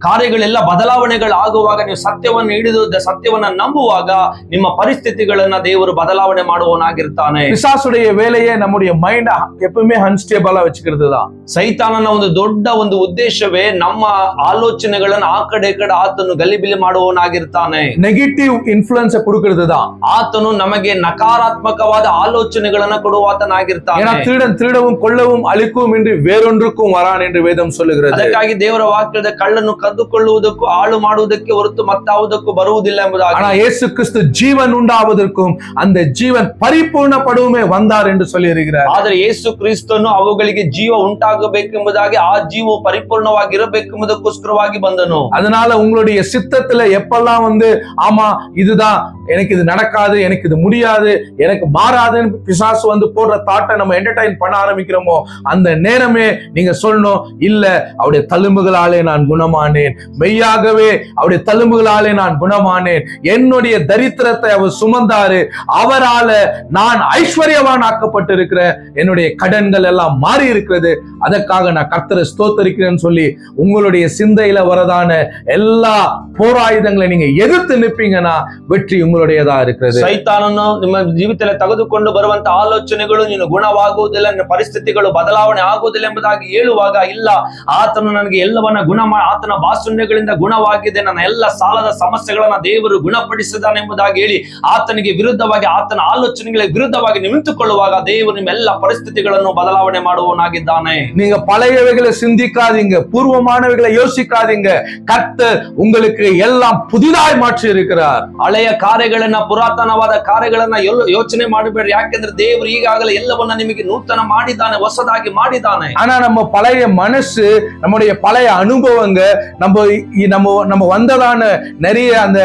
ಕಾರ್ಯಗಳೆಲ್ಲ ಬದಲಾವಣೆಗಳಾಗುವಾಗ ನೀವು ಸತ್ಯವನ್ನು ಹಿಡಿದು ಸತ್ಯವನ್ನ ನಂಬುವಾಗ ನಿಮ್ಮ ಪರಿಸ್ಥಿತಿಗಳನ್ನ ದೇವರು ಬದಲಾವಣೆ ಮಾಡುವವನಾಗಿರ್ತಾನೆ. பிசாசுடைய வேலையே நம்முடைய மைண்ட் எப்பவுமே அன்ஸ்டேபிளா வச்சுக்கிறது தான். ಸೈತಾನನ ಒಂದು ದೊಡ್ಡ ಒಂದು ಉದ್ದೇಶವೇ ನಮ್ಮ ಆಲೋಚನೆಗಳನ್ನ ಆ ಕಡೆ ಈ ಕಡೆ ಆತನು ಗಲಿಬಿಲಿ ಮಾಡುವವನಾಗಿರ್ತಾನೆ. நெகட்டிவ் இன்ஃப்ளூயன்ஸ் கொடுக்கிறது தான். ಆತನು ನಮಗೆ ನಕಾರಾತ್ಮಕವಾದ ಆಲೋಚನೆಗಳನ್ನ ಕೊಡುವಾತನಾಗಿರ್ತಾನೆ. ஏன்னா திருடன் திருடவும் கொல்லவும் அழிக்கவும் என்று வேறொன்றுக்கும் வரான் என்று வேதம் சொல்லுகிறது. ಅದಕ್ಕಾಗಿ ದೇವರ ವಾಕ್ಯದ ಕಳ್ಳನ್ನು ಕದ್ದುಕೊಳ್ಳುವುದಕ್ಕೂ ಹಾಳು ಮಾಡುವುದಕ್ಕೆ ಹೊರತು ಮತ್ತಾವುದಕ್ಕೂ ಬರುವುದಿಲ್ಲ ಎಂಬುದಾಗಿ. ஆனா இயேசு கிறிஸ்து ஜீவன் உண்டாவதற்கும் அந்த ஜீவன் பரிபூர்ணப்படுமே வந்தார் என்று சொல்லி இருக்கிறார். ಆದರೆ ಯೇಸು ಕ್ರಿಸ್ತನು ಅವುಗಳಿಗೆ ಜೀವ ಉಂಟಾಗಬೇಕೆಂಬುದಾಗಿ ಆ ಜೀವ ಪರಿಪೂರ್ಣವಾಗಿ ಇರಬೇಕೆಂಬುದಕ್ಕೋಸ್ಕರವಾಗಿ ಬಂದನು. அதனால உங்களுடைய சித்தத்துல எப்பெல்லாம் ஆமா இதுதான் எனக்கு இது நடக்காது, எனக்கு இது முடியாது, எனக்கு மாறாதுன்னு பிசாசு போடுற தாட்டை நம்ம என்டர்டைன் பண்ண ஆரம்பிக்கிறோமோ அந்த நேரமே நீங்க சொல்லணும், இல்ல அவருடைய தழும்புகளாலே நான் குணமானேன், மெய்யாகவே அவருடைய தழும்புகளாலே நான் குணமானேன், என்னுடைய தரித்திரத்தை அவர் சுமந்தாரு, அவரால நான் ஐஸ்வர்யவான் ஆக்கப்பட்டிருக்கிறேன், என்னுடைய கடன்கள் எல்லாம் மாறி இருக்கிறது, அதற்காக நான் கர்த்தரை ஸ்தோத்தரிக்கிறேன்னு சொல்லி உங்களுடைய சிந்தையில வரதான எல்லா போராயுதங்களை நீங்க எதிர்த்து நிற்பீங்கன்னா வெற்றி உங்களுடையதா இருக்கிறது. ಸೈತಾನನು ನಿಮ್ಮ ಜೀವಿತದಲ್ಲಿ ತೆಗೆದುಕೊಂಡು ಬರುವಂತ ಆಲೋಚನೆಗಳು ನೀನು ಗುಣವಾಗುವುದಿಲ್ಲ, ನಿನ್ನ ಪರಿಸ್ಥಿತಿಗಳು ಬದಲಾವಣೆ ಆಗುವುದಿಲ್ಲ ಎಂಬುದಾಗಿ ಹೇಳುವಾಗ, ಇಲ್ಲ ಆತನು ನನಗೆ ಎಲ್ಲವನ್ನ ಆತನ ಬಾಸುಣ್ಯಗಳಿಂದ ಗುಣವಾಗಿದೆ, ನನ್ನ ಎಲ್ಲ ಸಾಲದ ಸಮಸ್ಯೆಗಳನ್ನ ದೇವರು ಗುಣಪಡಿಸಿದಾನೆ ಎಂಬುದಾಗಿ ಹೇಳಿ ಆತನಿಗೆ ವಿರುದ್ಧವಾಗಿ ಆತನ ಆಲೋಚನೆಗಳಿಗೆ ವಿರುದ್ಧವಾಗಿ ನಿಂತುಕೊಳ್ಳುವಾಗ ದೇವರು ನಿಮ್ಮ ಎಲ್ಲ ಪರಿಸ್ಥಿತಿಗಳನ್ನು ಬದಲಾವಣೆ ಮಾಡುವವನಾಗಿದ್ದಾನೆ. நீங்க பழையவைகளை சிந்திக்காதீங்க, பூர்வமானவைகளை யோசிக்காதீங்க, கர்த்தர் உங்களுக்கு எல்லாம் புதிதாய் மாற்றி இருக்கிறார். ಹಳೆಯ ಕಾರ್ಯಗಳನ್ನ ಪುರಾತನವಾದ ಕಾರ್ಯಗಳನ್ನ ಯೋಚನೆ ಮಾಡಬೇಡ್ರಿ, ಯಾಕೆಂದ್ರೆ ದೇವರು ಈಗಾಗಲೇ ಎಲ್ಲವನ್ನ ನಿಮಗೆ ನೂತನ ಮಾಡಿದ್ದಾನೆ, ಹೊಸದಾಗಿ ಮಾಡಿದ್ದಾನೆ. ஆனா நம்ம பழைய மனசு, நம்முடைய பழைய அனுபவங்க, நம்ம வந்ததான நிறைய அந்த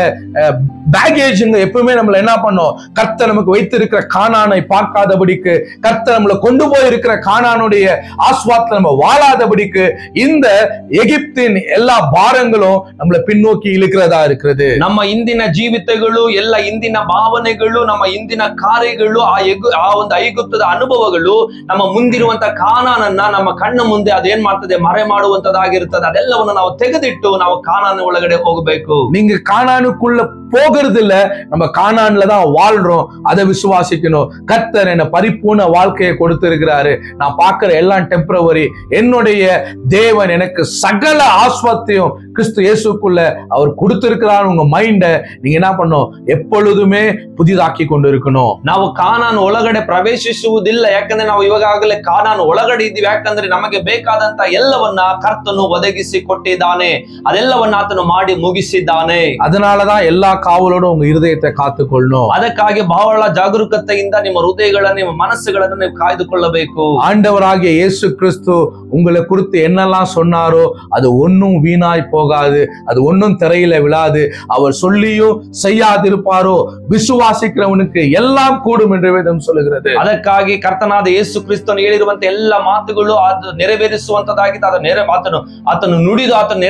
பேகேஜ்ங்க எப்பவுமே நம்மள என்ன பண்ணோம், கர்த்தர் நமக்கு வைத்திருக்கிற கானானை பார்க்காதபடிக்கு, கர்த்தர் நம்மளை கொண்டு போயிருக்கிற கானானுடைய ஆஸ்வாத்துல நம்ம வாழாதபடிக்கு இந்த எகிப்தின் எல்லா பாரங்களும் நம்மளை பின்னோக்கி இழுக்கிறதா இருக்கிறது. ನಮ್ಮ ಇಂದಿನ ಜೀವಿತಗಳು, ಎಲ್ಲ ಇಂದಿನ ಭಾವನೆಗಳು, ನಮ್ಮ ಇಂದಿನ ಕಾರ್ಯಗಳು, ಆ ಒಂದು ಐಗುಪ್ತದ ಅನುಭವಗಳು ನಮ್ಮ ಮುಂದಿರುವಂತ ಕಾನಾನನ್ನ ನಮ್ಮ ಕಣ್ಣ ಮುಂದೆ ಅದೇನ್ ಮಾಡ್ತದೆ, ಮರೆ ಮಾಡುವಂತದಾಗಿರ್ತದೆ. ಅದೆಲ್ಲವನ್ನು ನಾವು ತೆಗೆದಿಟ್ಟು ನಾವು ಕಾನಾನ ಒಳಗಡೆ ಹೋಗಬೇಕು. நீங்க கானானுக்குள்ள போகிறது இல்ல, நம்ம கானான்ல தான் வாழ்றோம், அதை விசுவாசிக்கணும். கர்த்தர் என்ன பரிபூர்ண வாழ்க்கையை கொடுத்திருக்கிறாரு, நான் பார்க்கிற எல்லாம் டெம்பரவரி, என்னுடைய தேவன் எனக்கு சகல ஆஸ்வாத்தையும் கிறிஸ்து இயேசுக்குள்ள அவர் கொடுத்திருக்கிறார். உங்க மைண்ட நீங்க என்ன பண்ணணும், எப்பொழுதுமே புதிதாக்கி கொண்டு இருக்கணும். ನಾವು ಕಾನಾನ್ ಒಳಗಡೆ ಪ್ರವೇಶಿಸುವುದಿಲ್ಲ, ಯಾಕಂದ್ರೆ ನಾವು ಇವಾಗಲೇ ಕಾನಾನ್ ಒಳಗಡೆ ಇದ್ದೀವಿ. ಯಾಕಂದ್ರೆ ನಮಗೆ ಬೇಕಾದಂತ ಎಲ್ಲವನ್ನ ಕರ್ತನು ಒದಗಿಸಿ ಕೊಟ್ಟಿದ್ದಾನೆ, ಅದೆಲ್ಲವನ್ನ ಆತನು ಮಾಡಿ ಮುಗಿಸಿದ್ದಾನೆ. அதனாலதான் எல்லா காவலோடும் உங்க இருதயத்தை காத்துக்கொள்ளணும். ಅದಕ್ಕಾಗಿ ಬಹಳ ಜಾಗರೂಕತೆಯಿಂದ ನಿಮ್ಮ ಹೃದಯಗಳನ್ನ, ನಿಮ್ಮ ಮನಸ್ಸುಗಳನ್ನು ನೀವು ಕಾಯ್ದುಕೊಳ್ಳಬೇಕು. ஆண்டவராகிய இயேசு கிறிஸ்து உங்களை குறித்து என்னெல்லாம் சொன்னாரோ அது ஒன்னும் வீணாய் போகாது, அது ஒன்னும் திரையில விழாது. அவர் சொல்லியும் செய்யாதிருப்பாரோ விசுவாசிக்கிறவனுக்கு எல்லாம் கூடும் என்று வேதம் சொல்லுகிறது. ಅದಕ್ಕಾಗಿ ಕರ್ತನಾದ ಯೇಸು ಕ್ರಿಸ್ತನು ಹೇಳಿರುವಂತ ಎಲ್ಲ ಮಾತುಗಳು ಅದು ನೆರವೇರಿಸುವಂತದಾಗಿತ್ತು. ಆತನು ನುಡಿದು ಆತನು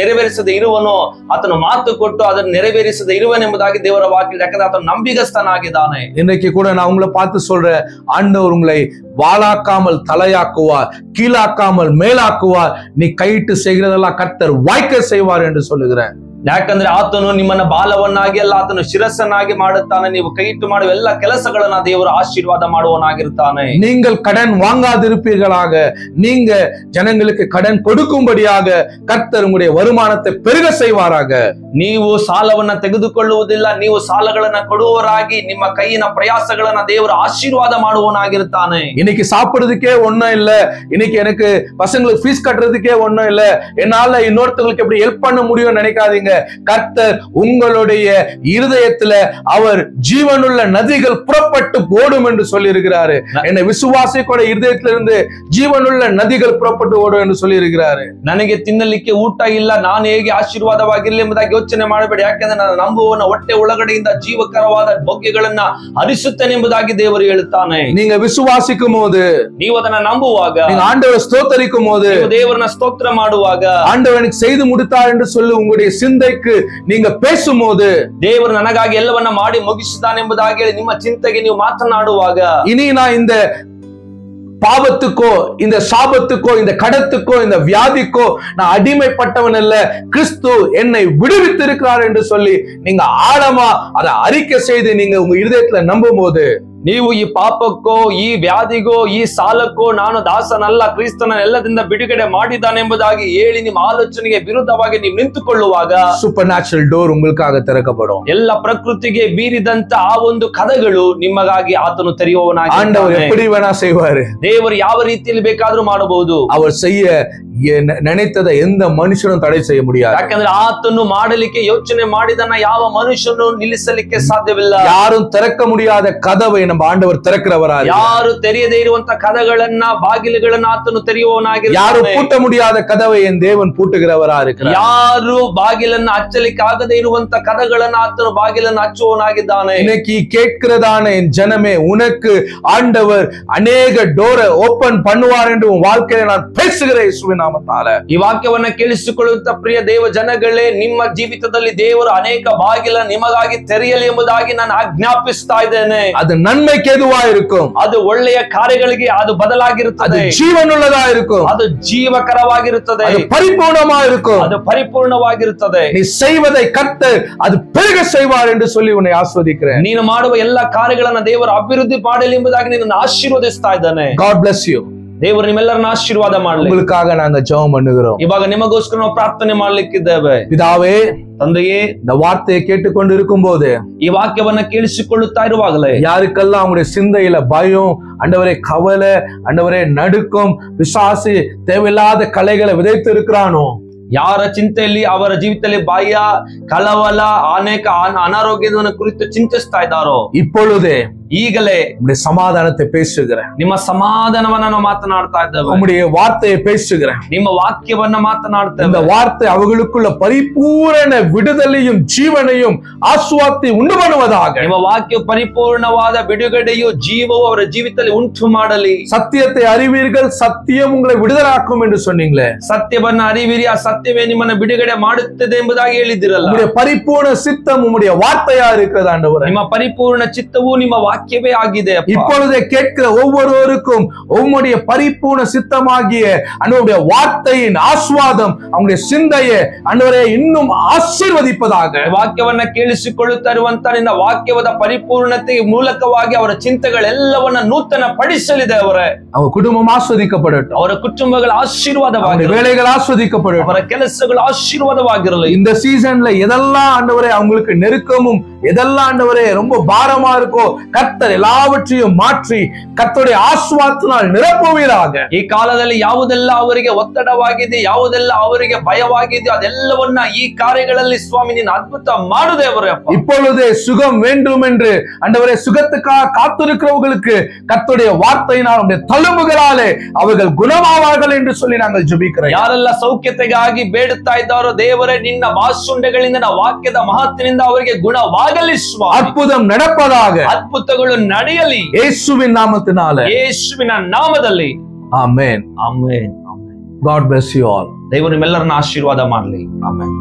ನೆರವೇರಿಸದೆ ಇರುವನು, ಆತನು ಮಾತು ಕೊಟ್ಟು ಅದನ್ನು ನೆರವೇರಿಸದೆ ಇರುವನೆಂಬುದಾಗಿ ದೇವರ ವಾಕ್ಯ, ಯಾಕಂದ್ರೆ ಆತನು ನಂಬಿಗಸ್ತನಾಗಿದ್ದಾನೆ. இன்னைக்கு கூட நான் உங்களை பார்த்து சொல்றேன், ஆண்டவர் உங்களை வாளாக்காமல் தலையாக்குவார், கீழாக்காமல் மேலாக்குவார், நீ கையிட்டு செய்கிறதெல்லாம் கர்த்தர் வாய்க்க செய்வார் என்று சொல்லுகிறேன். ಯಾಕಂದ್ರೆ ಆತನು ನಿಮ್ಮನ್ನ ಬಾಲವನ್ನಾಗಿ ಅಲ್ಲ, ಆತನು ಶಿರಸ್ಸನ್ನಾಗಿ ಮಾಡುತ್ತಾನೆ. ನೀವು ಕೈಯಿಟ್ಟು ಮಾಡುವ ಎಲ್ಲ ಕೆಲಸಗಳನ್ನ ದೇವರು ಆಶೀರ್ವಾದ ಮಾಡುವನಾಗಿರುತ್ತಾನೆ. நீங்கள் கடன் வாங்காதிருப்பீர்களாக, நீங்க ஜனங்களுக்கு கடன் கொடுக்கும்படியாக கர்த்தர் உங்களுடைய வருமானத்தை பெருக செய்வாராக. ನೀವು ಸಾಲವನ್ನ ತೆಗೆದುಕೊಳ್ಳುವುದಿಲ್ಲ, ನೀವು ಸಾಲಗಳನ್ನ ಕೊಡುವವರಾಗಿ ನಿಮ್ಮ ಕೈಯಿನ ಪ್ರಯಾಸಗಳನ್ನ ದೇವರು ಆಶೀರ್ವಾದ ಮಾಡುವನಾಗಿರುತ್ತಾನೆ. இன்னைக்கு சாப்பிடுறதுக்கே ஒண்ணும் இல்ல, இன்னைக்கு எனக்கு பசங்களுக்கு ஃபீஸ் கட்டுறதுக்கே ஒண்ணும் இல்ல, என்னால இன்னொருத்தங்களுக்கு எப்படி ஹெல்ப் பண்ண முடியும்னு நினைக்காதீங்க. கர்த்தர் உங்களுடைய இருதயத்துல அவர் ஜீவனுள்ள நதிகள் புறப்பட்டு ஓடும் என்று சொல்லி இருக்கிறாரு. என்னை விசுவாசிக்கூட இருதயத்திலிருந்து ஜீவனுள்ள நதிகள் புறப்பட்டு ஓடும் என்று சொல்லி இருக்கிறாரு. ನನಗೆ ತಿನ್ನಲಿಕ್ಕೆ ಊಟ ಇಲ್ಲ, ನಾನು ಹೇಗೆ ಆಶೀರ್ವಾದವಾಗಿರಲಿ ಎಂಬುದಾಗಿ ಯೋಚನೆ ಮಾಡಬೇಡಿ, ಯಾಕೆಂದ್ರೆ ನಾನು ನಂಬುವವನ ಹೊಟ್ಟೆ ಒಳಗಡೆಯಿಂದ ಜೀವಕರವಾದ ಬೊಗ್ಗೆಗಳನ್ನ ಹರಿಸುತ್ತೇನೆ ಎಂಬುದಾಗಿ ದೇವರು ಹೇಳುತ್ತಾನೆ. நீங்க விசுவாசிக்கும் போது, ನೀವು ಅದನ್ನ ನಂಬುವಾಗ, நீங்க ஆண்டவரை ஸ்தோத்தரிக்கும் போது, ದೇವರನ್ನ ಸ್ತೋತ್ರ ಮಾಡುವಾಗ, ஆண்டவர் எனக்கு செய்து முடித்தார் என்று சொல்லி உங்களுடைய சிந்தைக்கு நீங்க பேசும்போது, ದೇವರು ನನಗಾಗಿ ಎಲ್ಲವನ್ನ ಮಾಡಿ ಮುಗಿಸಿದ್ದಾನೆ ಎಂಬುದಾಗಿ ನಿಮ್ಮ ಚಿಂತೆಗೆ ನೀವು ಮಾತನಾಡುವಾಗ, இனி நான் இந்த பாவத்துக்கோ இந்த சாபத்துக்கோ இந்த கடத்துக்கோ இந்த வியாதிக்கோ நான் அடிமைப்பட்டவன் அல்ல, கிறிஸ்து என்னை விடுவித்து இருக்கிறார் என்று சொல்லி நீங்க ஆழமா அதை அறிக்கை செய்து நீங்க உங்க இருதயத்துல நம்பும் போது, ನೀವು ಈ ಪಾಪಕ್ಕೋ ಈ ವ್ಯಾಧಿಗೋ ಈ ಸಾಲಕ್ಕೋ ನಾನು ದಾಸನಲ್ಲ, ಕ್ರಿಸ್ತನ ಎಲ್ಲದಿಂದ ಬಿಡುಗಡೆ ಮಾಡಿದ್ದಾನೆಂಬುದಾಗಿ ಹೇಳಿ ನಿಮ್ಮ ಆಲೋಚನೆಗೆ ವಿರುದ್ಧವಾಗಿ ನೀವು ನಿಂತುಕೊಳ್ಳುವಾಗ சூப்பர் நேச்சுரல் டோர் உங்களுக்காக திறக்கப்படும். ಎಲ್ಲ ಪ್ರಕೃತಿಗೆ ಮೀರಿದಂತ ಆ ಒಂದು ಕದಗಳು ನಿಮಗಾಗಿ ಆತನು ತೆರೆಯುವವನಾಗಿ ஆண்டவர் எப்படி வேணா செய்வாரு. ದೇವರು ಯಾವ ರೀತಿಯಲ್ಲಿ ಬೇಕಾದ್ರೂ ಮಾಡಬಹುದು. அவர் செய்ய நினைத்ததை எந்த மனுஷனும் தடை செய்ய முடியாது. ಯಾಕಂದ್ರೆ ಆತನು ಮಾಡಲಿಕ್ಕೆ ಯೋಚನೆ ಮಾಡಿದನ್ನ ಯಾವ ಮನುಷ್ಯನು ನಿಲ್ಲಿಸಲಿಕ್ಕೆ ಸಾಧ್ಯವಿಲ್ಲ. யாரும் திறக்க முடியாத கதவை நம்ம ஆண்டவர் திறக்கிறவரா. ಯಾರು ತೆರೆಯದೇ ಇರುವಂತ ಕದಗಳನ್ನ ಬಾಗಿಲುಗಳನ್ನ ಆತನು ತೆರೆಯುವವನಾಗಿರುತ್ತಾನೆ. யாரும் பூட்ட முடியாத கதவை என் தேவன் பூட்டுகிறவரா இருக்கிறார். ಯಾರು ಬಾಗಿಲನ್ನ ಹಚ್ಚಲಿಕ್ಕೆ ಆಗದೇ ಇರುವಂತ ಕದಗಳನ್ನ ಆತನು ಬಾಗಿಲನ್ನ ಹಚ್ಚುವವನಾಗಿದ್ದಾನೆ. இன்னைக்கு கேட்கிறதான என் ஜனமே, உனக்கு ஆண்டவர் அநேக டோரை ஓபன் பண்ணுவார் என்று உன் வாழ்க்கையில நான் பேசுகிறேன் இயேசுவின் நாமத்தால. ಈ ವಾಕ್ಯವನ್ನ ಕೇಳಿಸಿಕೊಳ್ಳುವಂತ ಪ್ರಿಯ ದೇವ ಜನಗಳೇ, ನಿಮ್ಮ ಜೀವಿತದಲ್ಲಿ ದೇವರು ಅನೇಕ ಬಾಗಿಲ ನಿಮಗಾಗಿ ತೆರೆಯಲಿ ಎಂಬುದಾಗಿ ನಾನು ಆಜ್ಞಾಪಿಸ್ತಾ ಇದ್ದೇನೆ. அது நன்மைக்கு எதுவா இருக்கும், ಅದು ಒಳ್ಳೆಯ ಕಾರ್ಯಗಳಿಗೆ ಅದು ಬದಲಾಗಿರುತ್ತದೆ, அது ஜீவனுள்ளதா இருக்கும், ಅದು ಜೀವಕರವಾಗಿರುತ್ತದೆ, அது பரிபூர்ணமா இருக்கும், ಅದು ಪರಿಪೂರ್ಣವಾಗಿರುತ್ತದೆ. நீ செய்வதை கர்த்தர் அது பெருக செய்வார் என்று சொல்லி உன்னை ஆஸ்வதிக்கிறேன். ನೀನು ಮಾಡುವ ಎಲ್ಲಾ ಕಾರ್ಯಗಳನ್ನ ದೇವರು ಅಭಿವೃದ್ಧಿ ಮಾಡಲಿ ಎಂಬುದಾಗಿ ನಿನ್ನನ್ನು ಆಶೀರ್ವದಿಸ್ತಾ ಇದ್ದಾನೆ. God bless you. ದೇವರು ನಿಮ್ಮೆಲ್ಲರನ್ನ ಆಶೀರ್ವಾದ ಮಾಡಲಿ. உங்களுக்காக நாங்க ஜெபம் பண்ணுகிறோம். ಇವಾಗ ನಿಮಗೋಸ್ಕರ ನಾವು ಪ್ರಾರ್ಥನೆ ಮಾಡ್ಲಿಕ್ಕಿದ್ದೇವೆ. பிதாவே, ತಂದೆಯೇ, இந்த வார்த்தையை கேட்டுக்கொண்டு இருக்கும் போது, ಈ ವಾಕ್ಯವನ್ನ ಕೇಳಿಸಿಕೊಳ್ಳುತ್ತಾ ಇರುವಾಗಲೇ யாருக்கெல்லாம் அவங்களுடைய சிந்தையில பயம், ஆண்டவரே கவலை, ஆண்டவரே நடுக்கம், பிசாசு தேவையில்லாத கலைகளை விதைத்து இருக்கிறானோ, ಯಾರ ಚಿಂತೆಯಲ್ಲಿ ಅವರ ಜೀವಿತದಲ್ಲಿ ಭಯ, ಕಳವಳ, ಅನೇಕ ಅನಾರೋಗ್ಯದ ಕುರಿತು ಚಿಂತಿಸ್ತಾ ಇದ್ದಾರೋ, இப்பொழுதே ಈಗಲೇ உம்முடைய சமாதானத்தை பேசுகிறேன். ನಿಮ್ಮ ಸಮಾಧಾನವನ್ನ ನಾವು ಮಾತನಾಡ್ತಾ ಇದ್ದೇವೆ. உம்முடைய வார்த்தையை பேசுகிறேன். ನಿಮ್ಮ ವಾಕ್ಯವನ್ನ ಮಾತನಾಡ್ತೇವೆ. இந்த வார்த்தை அவர்களுக்குள்ள பரிபூரண விடுதலையும் ஜீவனையும் ஆசுவாத்தை உண்டு பண்ணுவதாக. ನಿಮ್ಮ ವಾಕ್ಯ ಪರಿಪೂರ್ಣವಾದ ಬಿಡುಗಡೆಯು ಜೀವವು ಅವರ ಜೀವಿತದಲ್ಲಿ ಉಂಟು ಮಾಡಲಿ. சத்தியத்தை அறிவீர்கள், சத்தியம் உங்களை விடுதலாக்கும் என்று சொன்னீங்களே. ಸತ್ಯವನ್ನ ಅರಿವಿರಿ, ಆ ಸತ್ಯವೇ ನಿಮ್ಮನ್ನ ಬಿಡುಗಡೆ ಮಾಡುತ್ತದೆ ಎಂಬುದಾಗಿ ಹೇಳಿದಿರಲ್ಲ. உம்முடைய பரிபூர்ண சித்தம் உம்முடைய வார்த்தையா இருக்கிறது ஆண்டவரே. ನಿಮ್ಮ ಪರಿಪೂರ್ಣ ಚಿತ್ತವು ನಿಮ್ಮ ವಾಕ್ಯವೇ ಆಗಿದೆ. இப்பொழுதே கேட்கிற ஒவ்வொருவருக்கும் உம்முடைய பரிபூர்ண சித்தமாகிய ஆண்டவருடைய வார்த்தையின் ஆஸ்வாதம் அவங்களுடைய சிந்தையை ஆண்டவரே இன்னும் ஆசீர்வதிப்பதாக. ವಾಕ್ಯವನ್ನ ಕೇಳಿಸಿಕೊಳ್ಳುತ್ತಾ ಇರುವಂತ ನಿನ್ನ ವಾಕ್ಯವಾದ ಪರಿಪೂರ್ಣತೆ ಮೂಲಕವಾಗಿ ಅವರ ಚಿಂತೆಗಳೆಲ್ಲವನ್ನ ನೂತನ ಪಡಿಸಲಿದೆ. அவங்க குடும்பம் ஆஸ்வதிக்கப்படட்டும், ಅವರ ಕುಟುಂಬಗಳ ಆಶೀರ್ವಾದವಾಗಿ, வேலைகள் ஆஸ்வதிக்கப்படட்டும், ಅವರ ಕೆಲಸಗಳು ಆಶೀರ್ವಾದವಾಗಿರಲಿ. இந்த சீசன்ல எதெல்லாம் ஆண்டவரே அவங்களுக்கு நெருக்கமும் எதெல்லாம் ஆண்டவரே ரொம்ப பாரமா இருக்கோ, கர்த்தர் எல்லாவற்றையும் மாற்றி கர்த்தருடைய ஆசீர்வாதத்தினால் நிரப்புவீராக. ಈ ಕಾಲದಲ್ಲಿ ಯಾವುದೆಲ್ಲ ಅವರಿಗೆ ಒತ್ತಡವಾಗಿದೆ, ಯಾವುದೆಲ್ಲ ಅವರಿಗೆ ಭಯವಾಗಿದೆ, ಅದೆಲ್ಲವನ್ನ ಈ ಕಾರ್ಯಗಳಲ್ಲಿ ಸ್ವಾಮಿ ನೀನು ಅದ್ಭುತ ಮಾಡು ದೇವರೇ. இப்பொழுதே சுகம் வேண்டும் என்று ஆண்டவரே சுகத்துக்காக காத்திருக்கிறவர்களுக்கு கர்த்தருடைய வார்த்தையினால் உம்முடைய தழும்புகளாலே அவர்கள் குணமாவார்கள் என்று சொல்லி நாங்கள் ஜெபிக்கிறோம். ಯಾರೆಲ್ಲ ಸೌಖ್ಯತೆಗಾಗಿ ಬೇಡುತ್ತಾ ಇದ್ದಾರೋ ದೇವರೇ, ನಿನ್ನ ಬಾಸುಂಡೆಗಳಿಂದ ವಾಕ್ಯದ ಮಹತ್ವದಿಂದ ಅವರಿಗೆ ಗುಣವಾಗಲಿ ಸ್ವಾಮಿ. அற்புதம் நடப்பதாக, ಅದ್ಭುತಗಳು ನಡೆಯಲಿ இயேசுவின் நாமத்தினாலே, ಯೇಸುವಿನ ನಾಮದಲ್ಲಿ. ஆமென். Amen. God bless you all. ದೇವರು ನಿಮ್ಮೆಲ್ಲರನ್ನ ಆಶೀರ್ವಾದ ಮಾಡಲಿ. ಆಮೆನ್.